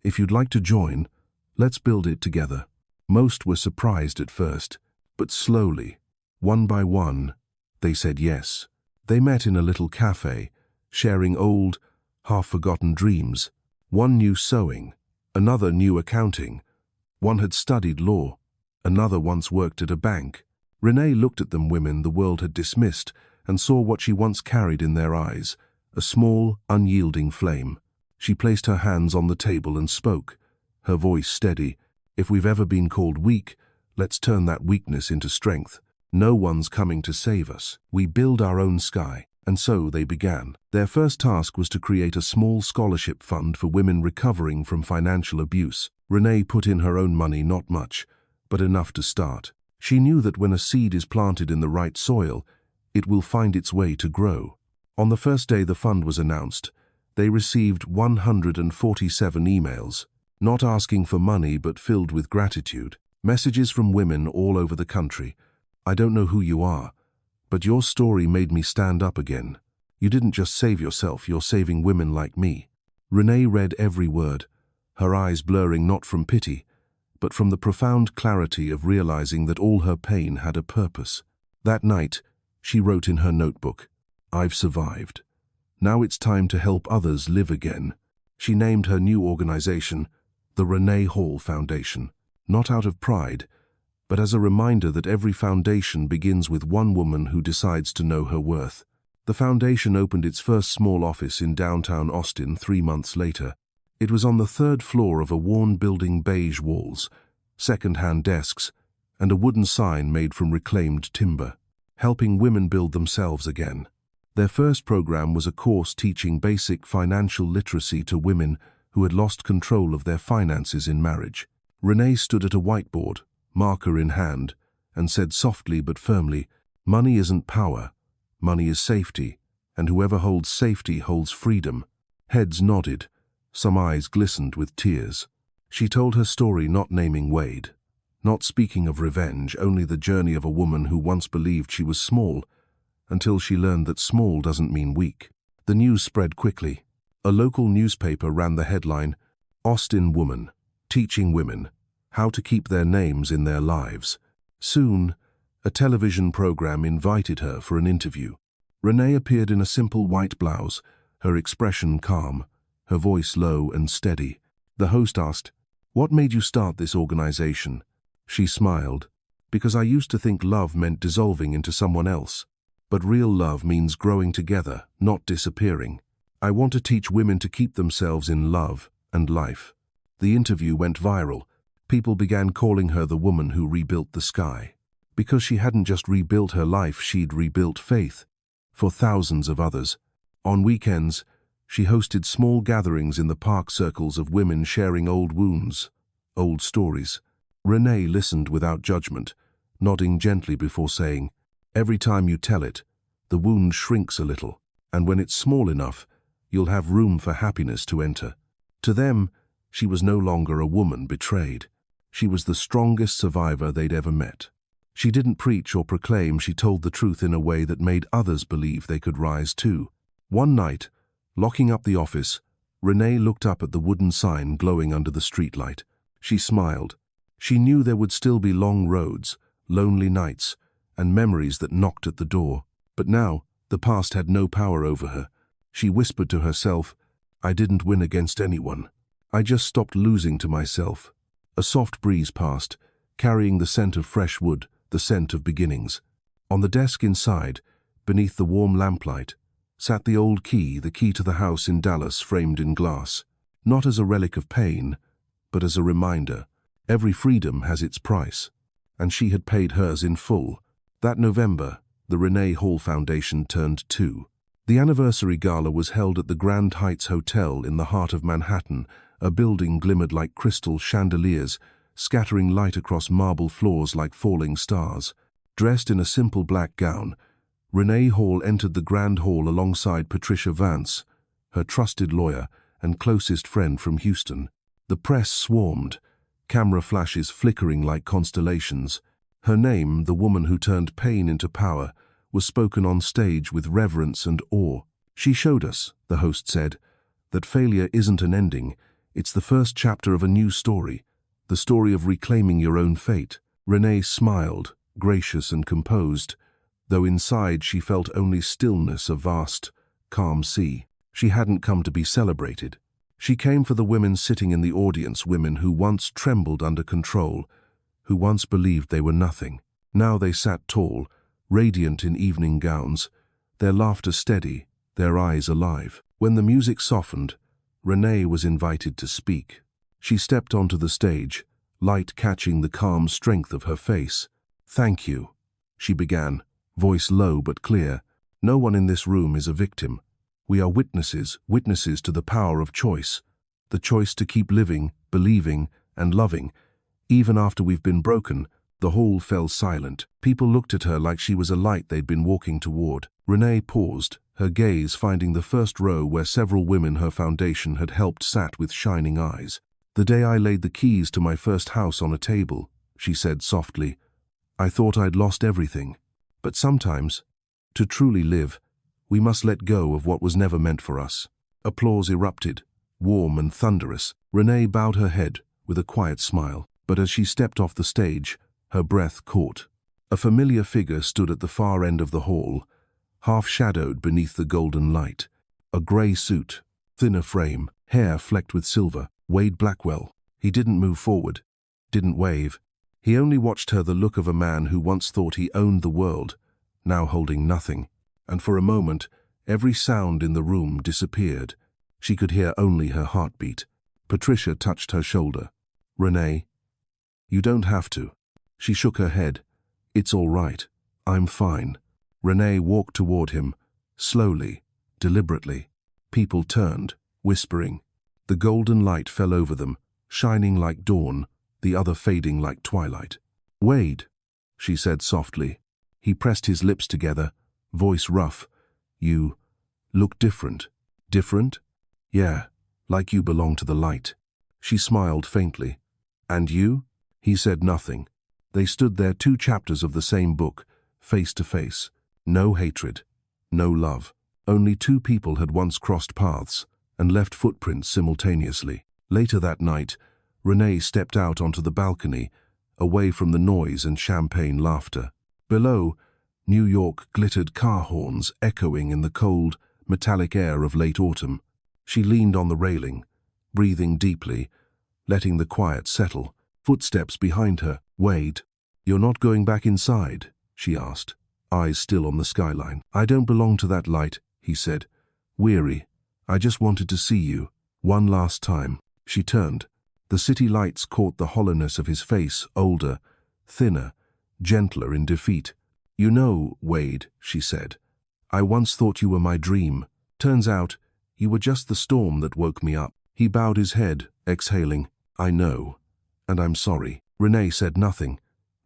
If you'd like to join, let's build it together." Most were surprised at first, but slowly, one by one, they said yes. They met in a little cafe, sharing old, half-forgotten dreams. One knew sewing, another knew accounting. One had studied law, another once worked at a bank. Renee looked at them, women the world had dismissed, and saw what she once carried in their eyes, a small, unyielding flame. She placed her hands on the table and spoke, her voice steady. "If we've ever been called weak, let's turn that weakness into strength. No one's coming to save us. We build our own sky." And so they began. Their first task was to create a small scholarship fund for women recovering from financial abuse. Renee put in her own money, not much, but enough to start. She knew that when a seed is planted in the right soil, it will find its way to grow. On the first day the fund was announced, they received 147 emails, not asking for money but filled with gratitude. Messages from women all over the country. "I don't know who you are, but your story made me stand up again. You didn't just save yourself, you're saving women like me." Renee read every word, her eyes blurring not from pity, but from the profound clarity of realizing that all her pain had a purpose. That night, she wrote in her notebook, "I've survived. Now it's time to help others live again." She named her new organization the Renee Hall Foundation, not out of pride, but as a reminder that every foundation begins with one woman who decides to know her worth. The foundation opened its first small office in downtown Austin 3 months later. It was on the third floor of a worn building, beige walls, second-hand desks, and a wooden sign made from reclaimed timber, helping women build themselves again. Their first program was a course teaching basic financial literacy to women who had lost control of their finances in marriage. Renee stood at a whiteboard, marker in hand, and said softly but firmly, "Money isn't power, money is safety, and whoever holds safety holds freedom." Heads nodded, some eyes glistened with tears. She told her story, not naming Wade, not speaking of revenge, only the journey of a woman who once believed she was small, until she learned that small doesn't mean weak. The news spread quickly. A local newspaper ran the headline, "Austin Woman, Teaching Women How to Keep Their Names in Their Lives." Soon, a television program invited her for an interview. Renee appeared in a simple white blouse, her expression calm, her voice low and steady. The host asked, "What made you start this organization?" She smiled, "Because I used to think love meant dissolving into someone else. But real love means growing together, not disappearing. I want to teach women to keep themselves in love and life." The interview went viral. People began calling her the woman who rebuilt the sky. Because she hadn't just rebuilt her life, she'd rebuilt faith for thousands of others. On weekends, she hosted small gatherings in the park circles of women sharing old wounds, old stories. Renee listened without judgment, nodding gently before saying, "Every time you tell it, the wound shrinks a little, and when it's small enough, you'll have room for happiness to enter." To them, she was no longer a woman betrayed. She was the strongest survivor they'd ever met. She didn't preach or proclaim, she told the truth in a way that made others believe they could rise too. One night, locking up the office, Renee looked up at the wooden sign glowing under the streetlight. She smiled. She knew there would still be long roads, lonely nights, and memories that knocked at the door. But now, the past had no power over her. She whispered to herself, "I didn't win against anyone. I just stopped losing to myself." A soft breeze passed, carrying the scent of fresh wood, the scent of beginnings. On the desk inside, beneath the warm lamplight, sat the old key, the key to the house in Dallas, framed in glass. Not as a relic of pain, but as a reminder. Every freedom has its price, and she had paid hers in full. That November, the Renee Hall Foundation turned 2. The anniversary gala was held at the Grand Heights Hotel in the heart of Manhattan. A building glimmered like crystal chandeliers, scattering light across marble floors like falling stars. Dressed in a simple black gown, Renee Hall entered the Grand Hall alongside Patricia Vance, her trusted lawyer and closest friend from Houston. The press swarmed, camera flashes flickering like constellations. Her name, the woman who turned pain into power, was spoken on stage with reverence and awe. "She showed us," the host said, "that failure isn't an ending. It's the first chapter of a new story, the story of reclaiming your own fate." Renee smiled, gracious and composed, though inside she felt only stillness, a vast, calm sea. She hadn't come to be celebrated. She came for the women sitting in the audience, women who once trembled under control, who once believed they were nothing. Now they sat tall, radiant in evening gowns, their laughter steady, their eyes alive. When the music softened, Renee was invited to speak. She stepped onto the stage, light catching the calm strength of her face. "Thank you," she began, voice low but clear. "No one in this room is a victim. We are witnesses, witnesses to the power of choice. The choice to keep living, believing, and loving. Even after we've been broken." The hall fell silent. People looked at her like she was a light they'd been walking toward. Renee paused, her gaze finding the first row where several women her foundation had helped sat with shining eyes. "The day I laid the keys to my first house on a table," she said softly, "I thought I'd lost everything. But sometimes, to truly live, we must let go of what was never meant for us." Applause erupted, warm and thunderous. Renee bowed her head with a quiet smile, but as she stepped off the stage, her breath caught. A familiar figure stood at the far end of the hall, half-shadowed beneath the golden light. A grey suit, thinner frame, hair flecked with silver. Wade Blackwell. He didn't move forward, didn't wave. He only watched her, the look of a man who once thought he owned the world, now holding nothing. And for a moment, every sound in the room disappeared. She could hear only her heartbeat. Patricia touched her shoulder. Renee, you don't have to. She shook her head. It's all right. I'm fine. Renee walked toward him, slowly, deliberately. People turned, whispering. The golden light fell over them, shining like dawn, the other fading like twilight. Wade, she said softly. He pressed his lips together, voice rough. You look different. Different? Yeah, like you belong to the light. She smiled faintly. And you? He said nothing. They stood there, 2 chapters of the same book, face to face. No hatred, no love. Only 2 people had once crossed paths and left footprints simultaneously. Later that night, Renee stepped out onto the balcony, away from the noise and champagne laughter. Below, New York glittered car horns echoing in the cold, metallic air of late autumn. She leaned on the railing, breathing deeply, letting the quiet settle. Footsteps behind her. Wade, you're not going back inside? She asked, eyes still on the skyline. I don't belong to that light, he said, weary. I just wanted to see you, one last time. She turned. The city lights caught the hollowness of his face, older, thinner, gentler in defeat. You know, Wade, she said, I once thought you were my dream. Turns out, you were just the storm that woke me up. He bowed his head, exhaling. I know, and I'm sorry. Renee said nothing.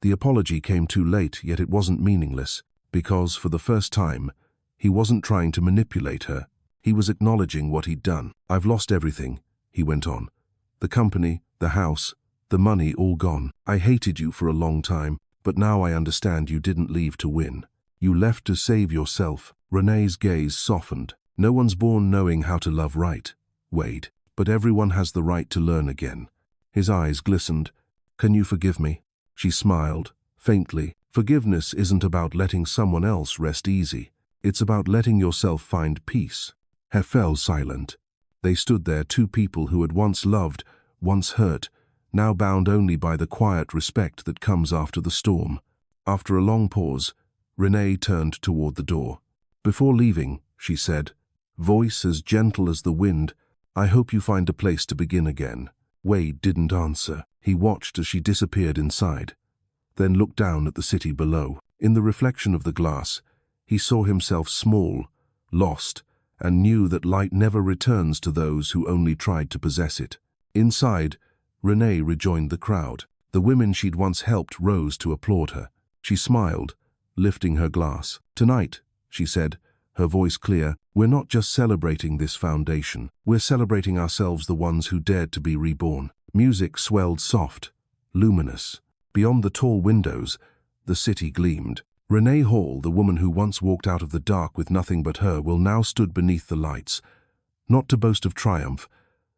The apology came too late, yet it wasn't meaningless, because, for the first time, he wasn't trying to manipulate her. He was acknowledging what he'd done. I've lost everything, he went on. The company, the house, the money, all gone. I hated you for a long time, but now I understand you didn't leave to win. You left to save yourself. Renee's gaze softened. No one's born knowing how to love right, Wade, but everyone has the right to learn again. His eyes glistened. Can you forgive me? She smiled, faintly. Forgiveness isn't about letting someone else rest easy. It's about letting yourself find peace. He fell silent. They stood there, 2 people who had once loved, once hurt, now bound only by the quiet respect that comes after the storm. After a long pause, Renee turned toward the door. Before leaving, she said, voice as gentle as the wind, I hope you find a place to begin again. Wade didn't answer. He watched as she disappeared inside, then looked down at the city below. In the reflection of the glass, he saw himself small, lost, and knew that light never returns to those who only tried to possess it. Inside, Renee rejoined the crowd. The women she'd once helped rose to applaud her. She smiled, lifting her glass. Tonight, she said, her voice clear, we're not just celebrating this foundation. We're celebrating ourselves, the ones who dared to be reborn. Music swelled soft, luminous. Beyond the tall windows, the city gleamed. Renee Hall, the woman who once walked out of the dark with nothing but her, will now stood beneath the lights, not to boast of triumph,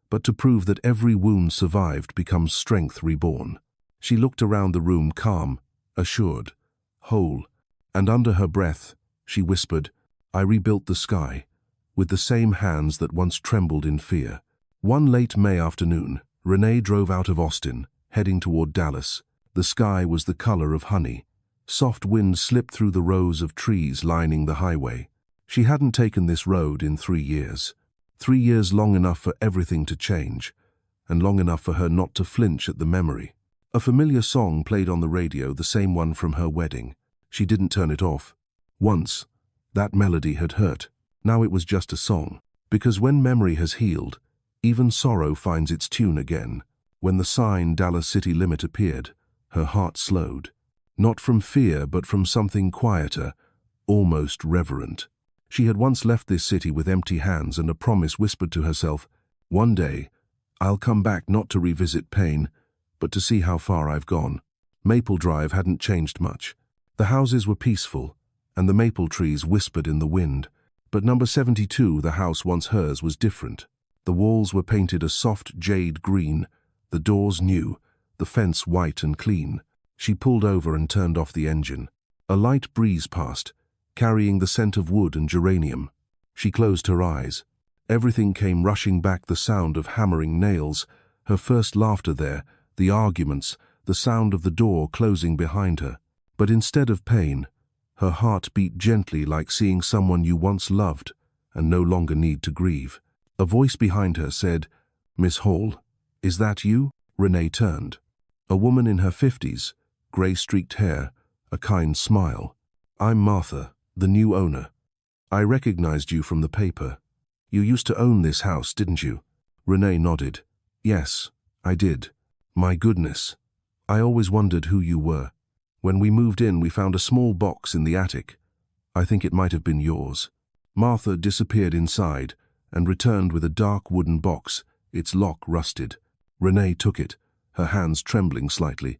but to prove that every wound survived becomes strength reborn. She looked around the room, calm, assured, whole, and under her breath, she whispered, I rebuilt the sky, with the same hands that once trembled in fear. One late May afternoon, Renee drove out of Austin, heading toward Dallas. The sky was the color of honey. Soft wind slipped through the rows of trees lining the highway. She hadn't taken this road in 3 years. 3 years long enough for everything to change, and long enough for her not to flinch at the memory. A familiar song played on the radio, the same one from her wedding. She didn't turn it off. Once, that melody had hurt. Now it was just a song. Because when memory has healed, even sorrow finds its tune again. When the sign Dallas City Limit appeared, her heart slowed. Not from fear, but from something quieter, almost reverent. She had once left this city with empty hands and a promise whispered to herself, one day, I'll come back not to revisit pain, but to see how far I've gone. Maple Drive hadn't changed much. The houses were peaceful, and the maple trees whispered in the wind. But number 72, the house once hers, was different. The walls were painted a soft jade green, the doors new, the fence white and clean. She pulled over and turned off the engine. A light breeze passed, carrying the scent of wood and geranium. She closed her eyes. Everything came rushing back, the sound of hammering nails, her first laughter there, the arguments, the sound of the door closing behind her. But instead of pain, her heart beat gently, like seeing someone you once loved and no longer need to grieve. A voice behind her said, Miss Hall, "Is that you?" Renee turned. A woman in her 50s, grey-streaked hair, a kind smile. "I'm Martha, the new owner. I recognized you from the paper. You used to own this house, didn't you?" Renee nodded. "Yes, I did. My goodness. I always wondered who you were. When we moved in, we found a small box in the attic. I think it might have been yours." Martha disappeared inside and returned with a dark wooden box, its lock rusted. Renee took it, her hands trembling slightly.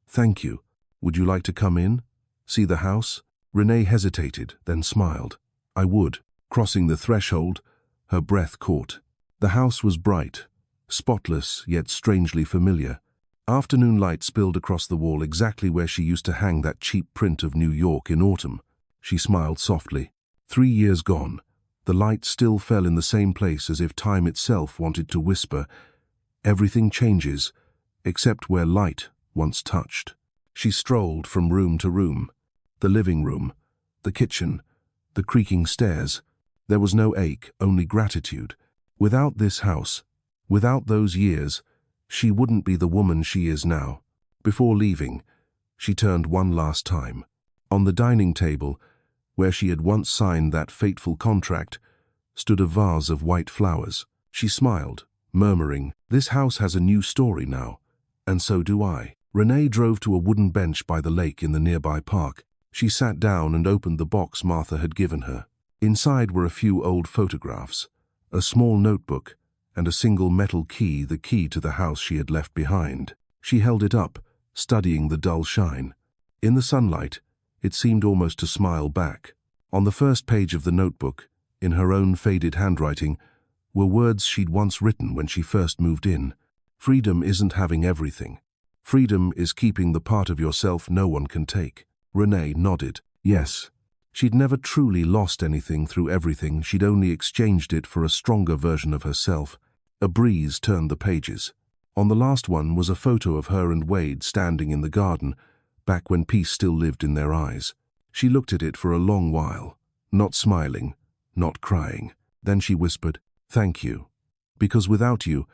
"Thank you. Would you like to come in? See the house?" Renee hesitated, then smiled. "I would." Crossing the threshold, her breath caught. The house was bright, spotless yet strangely familiar. Afternoon light spilled across the wall exactly where she used to hang that cheap print of New York in autumn. She smiled softly. 3 years gone, the light still fell in the same place as if time itself wanted to whisper, "Everything changes, except where light once touched." She strolled from room to room. The living room, the kitchen, the creaking stairs. There was no ache, only gratitude. Without this house, without those years, she wouldn't be the woman she is now. Before leaving, she turned one last time. On the dining table, where she had once signed that fateful contract, stood a vase of white flowers. She smiled, murmuring, "This house has a new story now, and so do I." Renee drove to a wooden bench by the lake in the nearby park. She sat down and opened the box Martha had given her. Inside were a few old photographs, a small notebook, and a single metal key, the key to the house she had left behind. She held it up, studying the dull shine. In the sunlight, it seemed almost to smile back. On the first page of the notebook, in her own faded handwriting, were words she'd once written when she first moved in. "Freedom isn't having everything. Freedom is keeping the part of yourself no one can take." Renee nodded. Yes. She'd never truly lost anything through everything, she'd only exchanged it for a stronger version of herself. A breeze turned the pages. On the last one was a photo of her and Wade standing in the garden, back when peace still lived in their eyes. She looked at it for a long while, not smiling, not crying. Then she whispered, "Thank you. Because without you,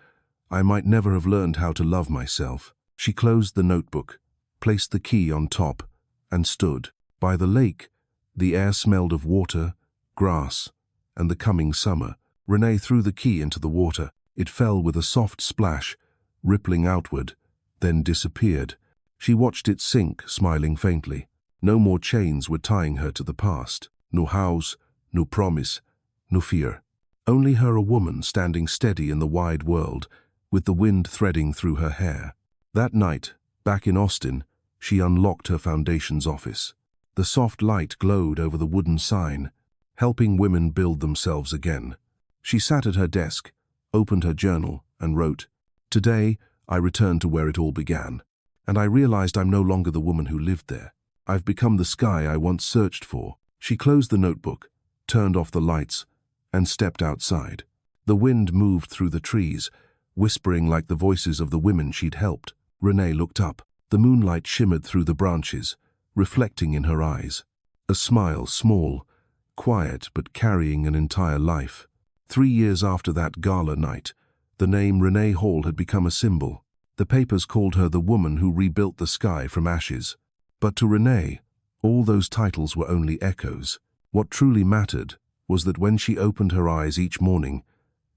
I might never have learned how to love myself." She closed the notebook, placed the key on top, and stood. By the lake, the air smelled of water, grass, and the coming summer. Renee threw the key into the water. It fell with a soft splash, rippling outward, then disappeared. She watched it sink, smiling faintly. No more chains were tying her to the past. No house, no promise, no fear. Only her, a woman standing steady in the wide world, with the wind threading through her hair. That night, back in Austin, she unlocked her foundation's office. The soft light glowed over the wooden sign, helping women build themselves again. She sat at her desk, opened her journal, and wrote, "Today, I return to where it all began, and I realized I'm no longer the woman who lived there. I've become the sky I once searched for." She closed the notebook, turned off the lights, and stepped outside. The wind moved through the trees, whispering like the voices of the women she'd helped. Renee looked up. The moonlight shimmered through the branches, reflecting in her eyes. A smile, small, quiet, but carrying an entire life. 3 years after that gala night, the name Renee Hall had become a symbol. The papers called her the woman who rebuilt the sky from ashes. But to Renee, all those titles were only echoes. What truly mattered was that when she opened her eyes each morning,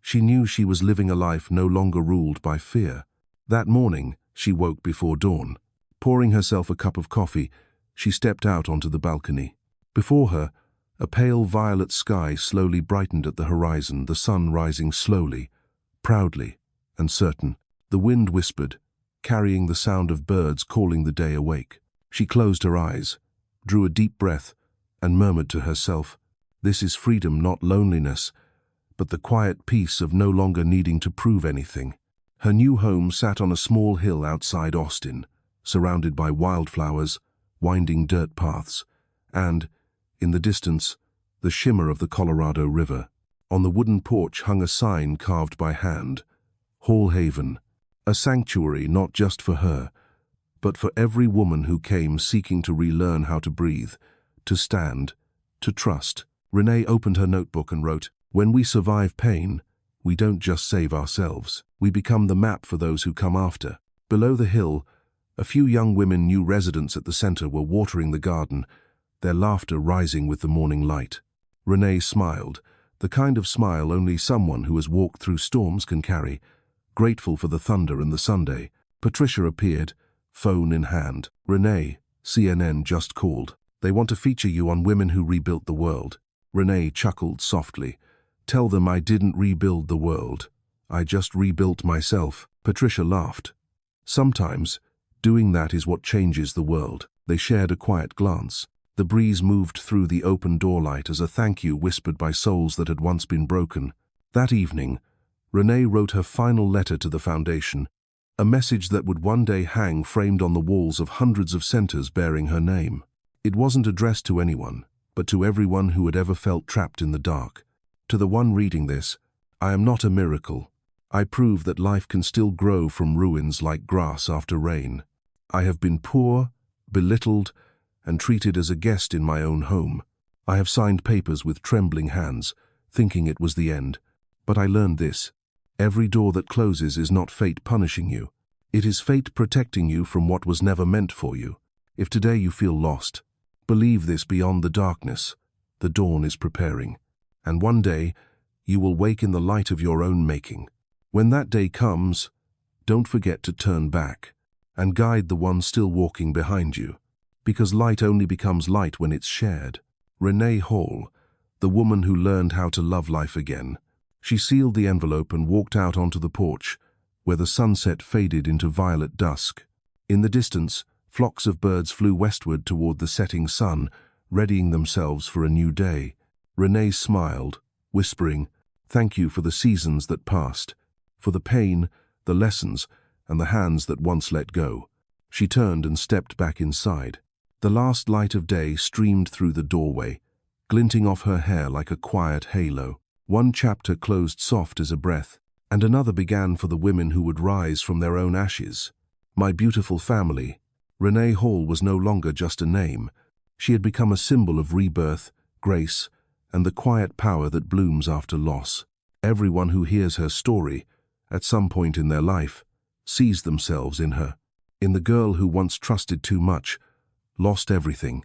she knew she was living a life no longer ruled by fear. That morning, she woke before dawn. Pouring herself a cup of coffee, she stepped out onto the balcony. Before her, a pale violet sky slowly brightened at the horizon, the sun rising slowly, proudly, and certain. The wind whispered, carrying the sound of birds calling the day awake. She closed her eyes, drew a deep breath, and murmured to herself, "This is freedom, not loneliness, but the quiet peace of no longer needing to prove anything." Her new home sat on a small hill outside Austin, surrounded by wildflowers, winding dirt paths, and, in the distance, the shimmer of the Colorado River. On the wooden porch hung a sign carved by hand, Hall Haven, a sanctuary not just for her, but for every woman who came seeking to relearn how to breathe, to stand, to trust. Renee opened her notebook and wrote, "When we survive pain, we don't just save ourselves. We become the map for those who come after. Below the hill, a few young women, new residents at the center, were watering the garden, their laughter rising with the morning light. Renee smiled, the kind of smile only someone who has walked through storms can carry, grateful for the thunder and the Sunday. Patricia appeared, phone in hand. "Renee, CNN just called. They want to feature you on women who rebuilt the world." Renee chuckled softly. "Tell them I didn't rebuild the world. I just rebuilt myself." Patricia laughed. "Sometimes, doing that is what changes the world." They shared a quiet glance. The breeze moved through the open doorlight as a thank you whispered by souls that had once been broken. That evening, Renee wrote her final letter to the foundation, a message that would one day hang framed on the walls of hundreds of centers bearing her name. It wasn't addressed to anyone, but to everyone who had ever felt trapped in the dark. To the one reading this, I am not a miracle. I prove that life can still grow from ruins like grass after rain. I have been poor, belittled, and treated as a guest in my own home. I have signed papers with trembling hands, thinking it was the end. But I learned this. Every door that closes is not fate punishing you. It is fate protecting you from what was never meant for you. If today you feel lost, believe this: beyond the darkness, the dawn is preparing. And one day, you will wake in the light of your own making. When that day comes, don't forget to turn back and guide the one still walking behind you. Because light only becomes light when it's shared. Renee Hall, the woman who learned how to love life again. She sealed the envelope and walked out onto the porch, where the sunset faded into violet dusk. In the distance, flocks of birds flew westward toward the setting sun, readying themselves for a new day. Renee smiled, whispering, "Thank you for the seasons that passed, for the pain, the lessons, and the hands that once let go." She turned and stepped back inside. The last light of day streamed through the doorway, glinting off her hair like a quiet halo. One chapter closed soft as a breath, and another began for the women who would rise from their own ashes. My beautiful family. Renee Hall was no longer just a name. She had become a symbol of rebirth, grace, and the quiet power that blooms after loss. Everyone who hears her story, at some point in their life, sees themselves in her. In the girl who once trusted too much, lost everything,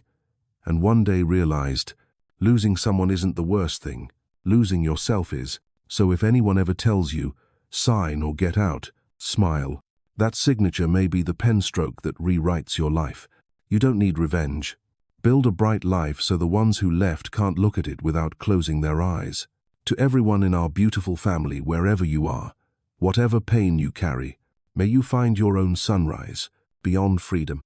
and one day realized, losing someone isn't the worst thing. Losing yourself is. So if anyone ever tells you, sign or get out, smile. That signature may be the pen stroke that rewrites your life. You don't need revenge. Build a bright life so the ones who left can't look at it without closing their eyes. To everyone in our beautiful family, wherever you are, whatever pain you carry, may you find your own sunrise, beyond freedom.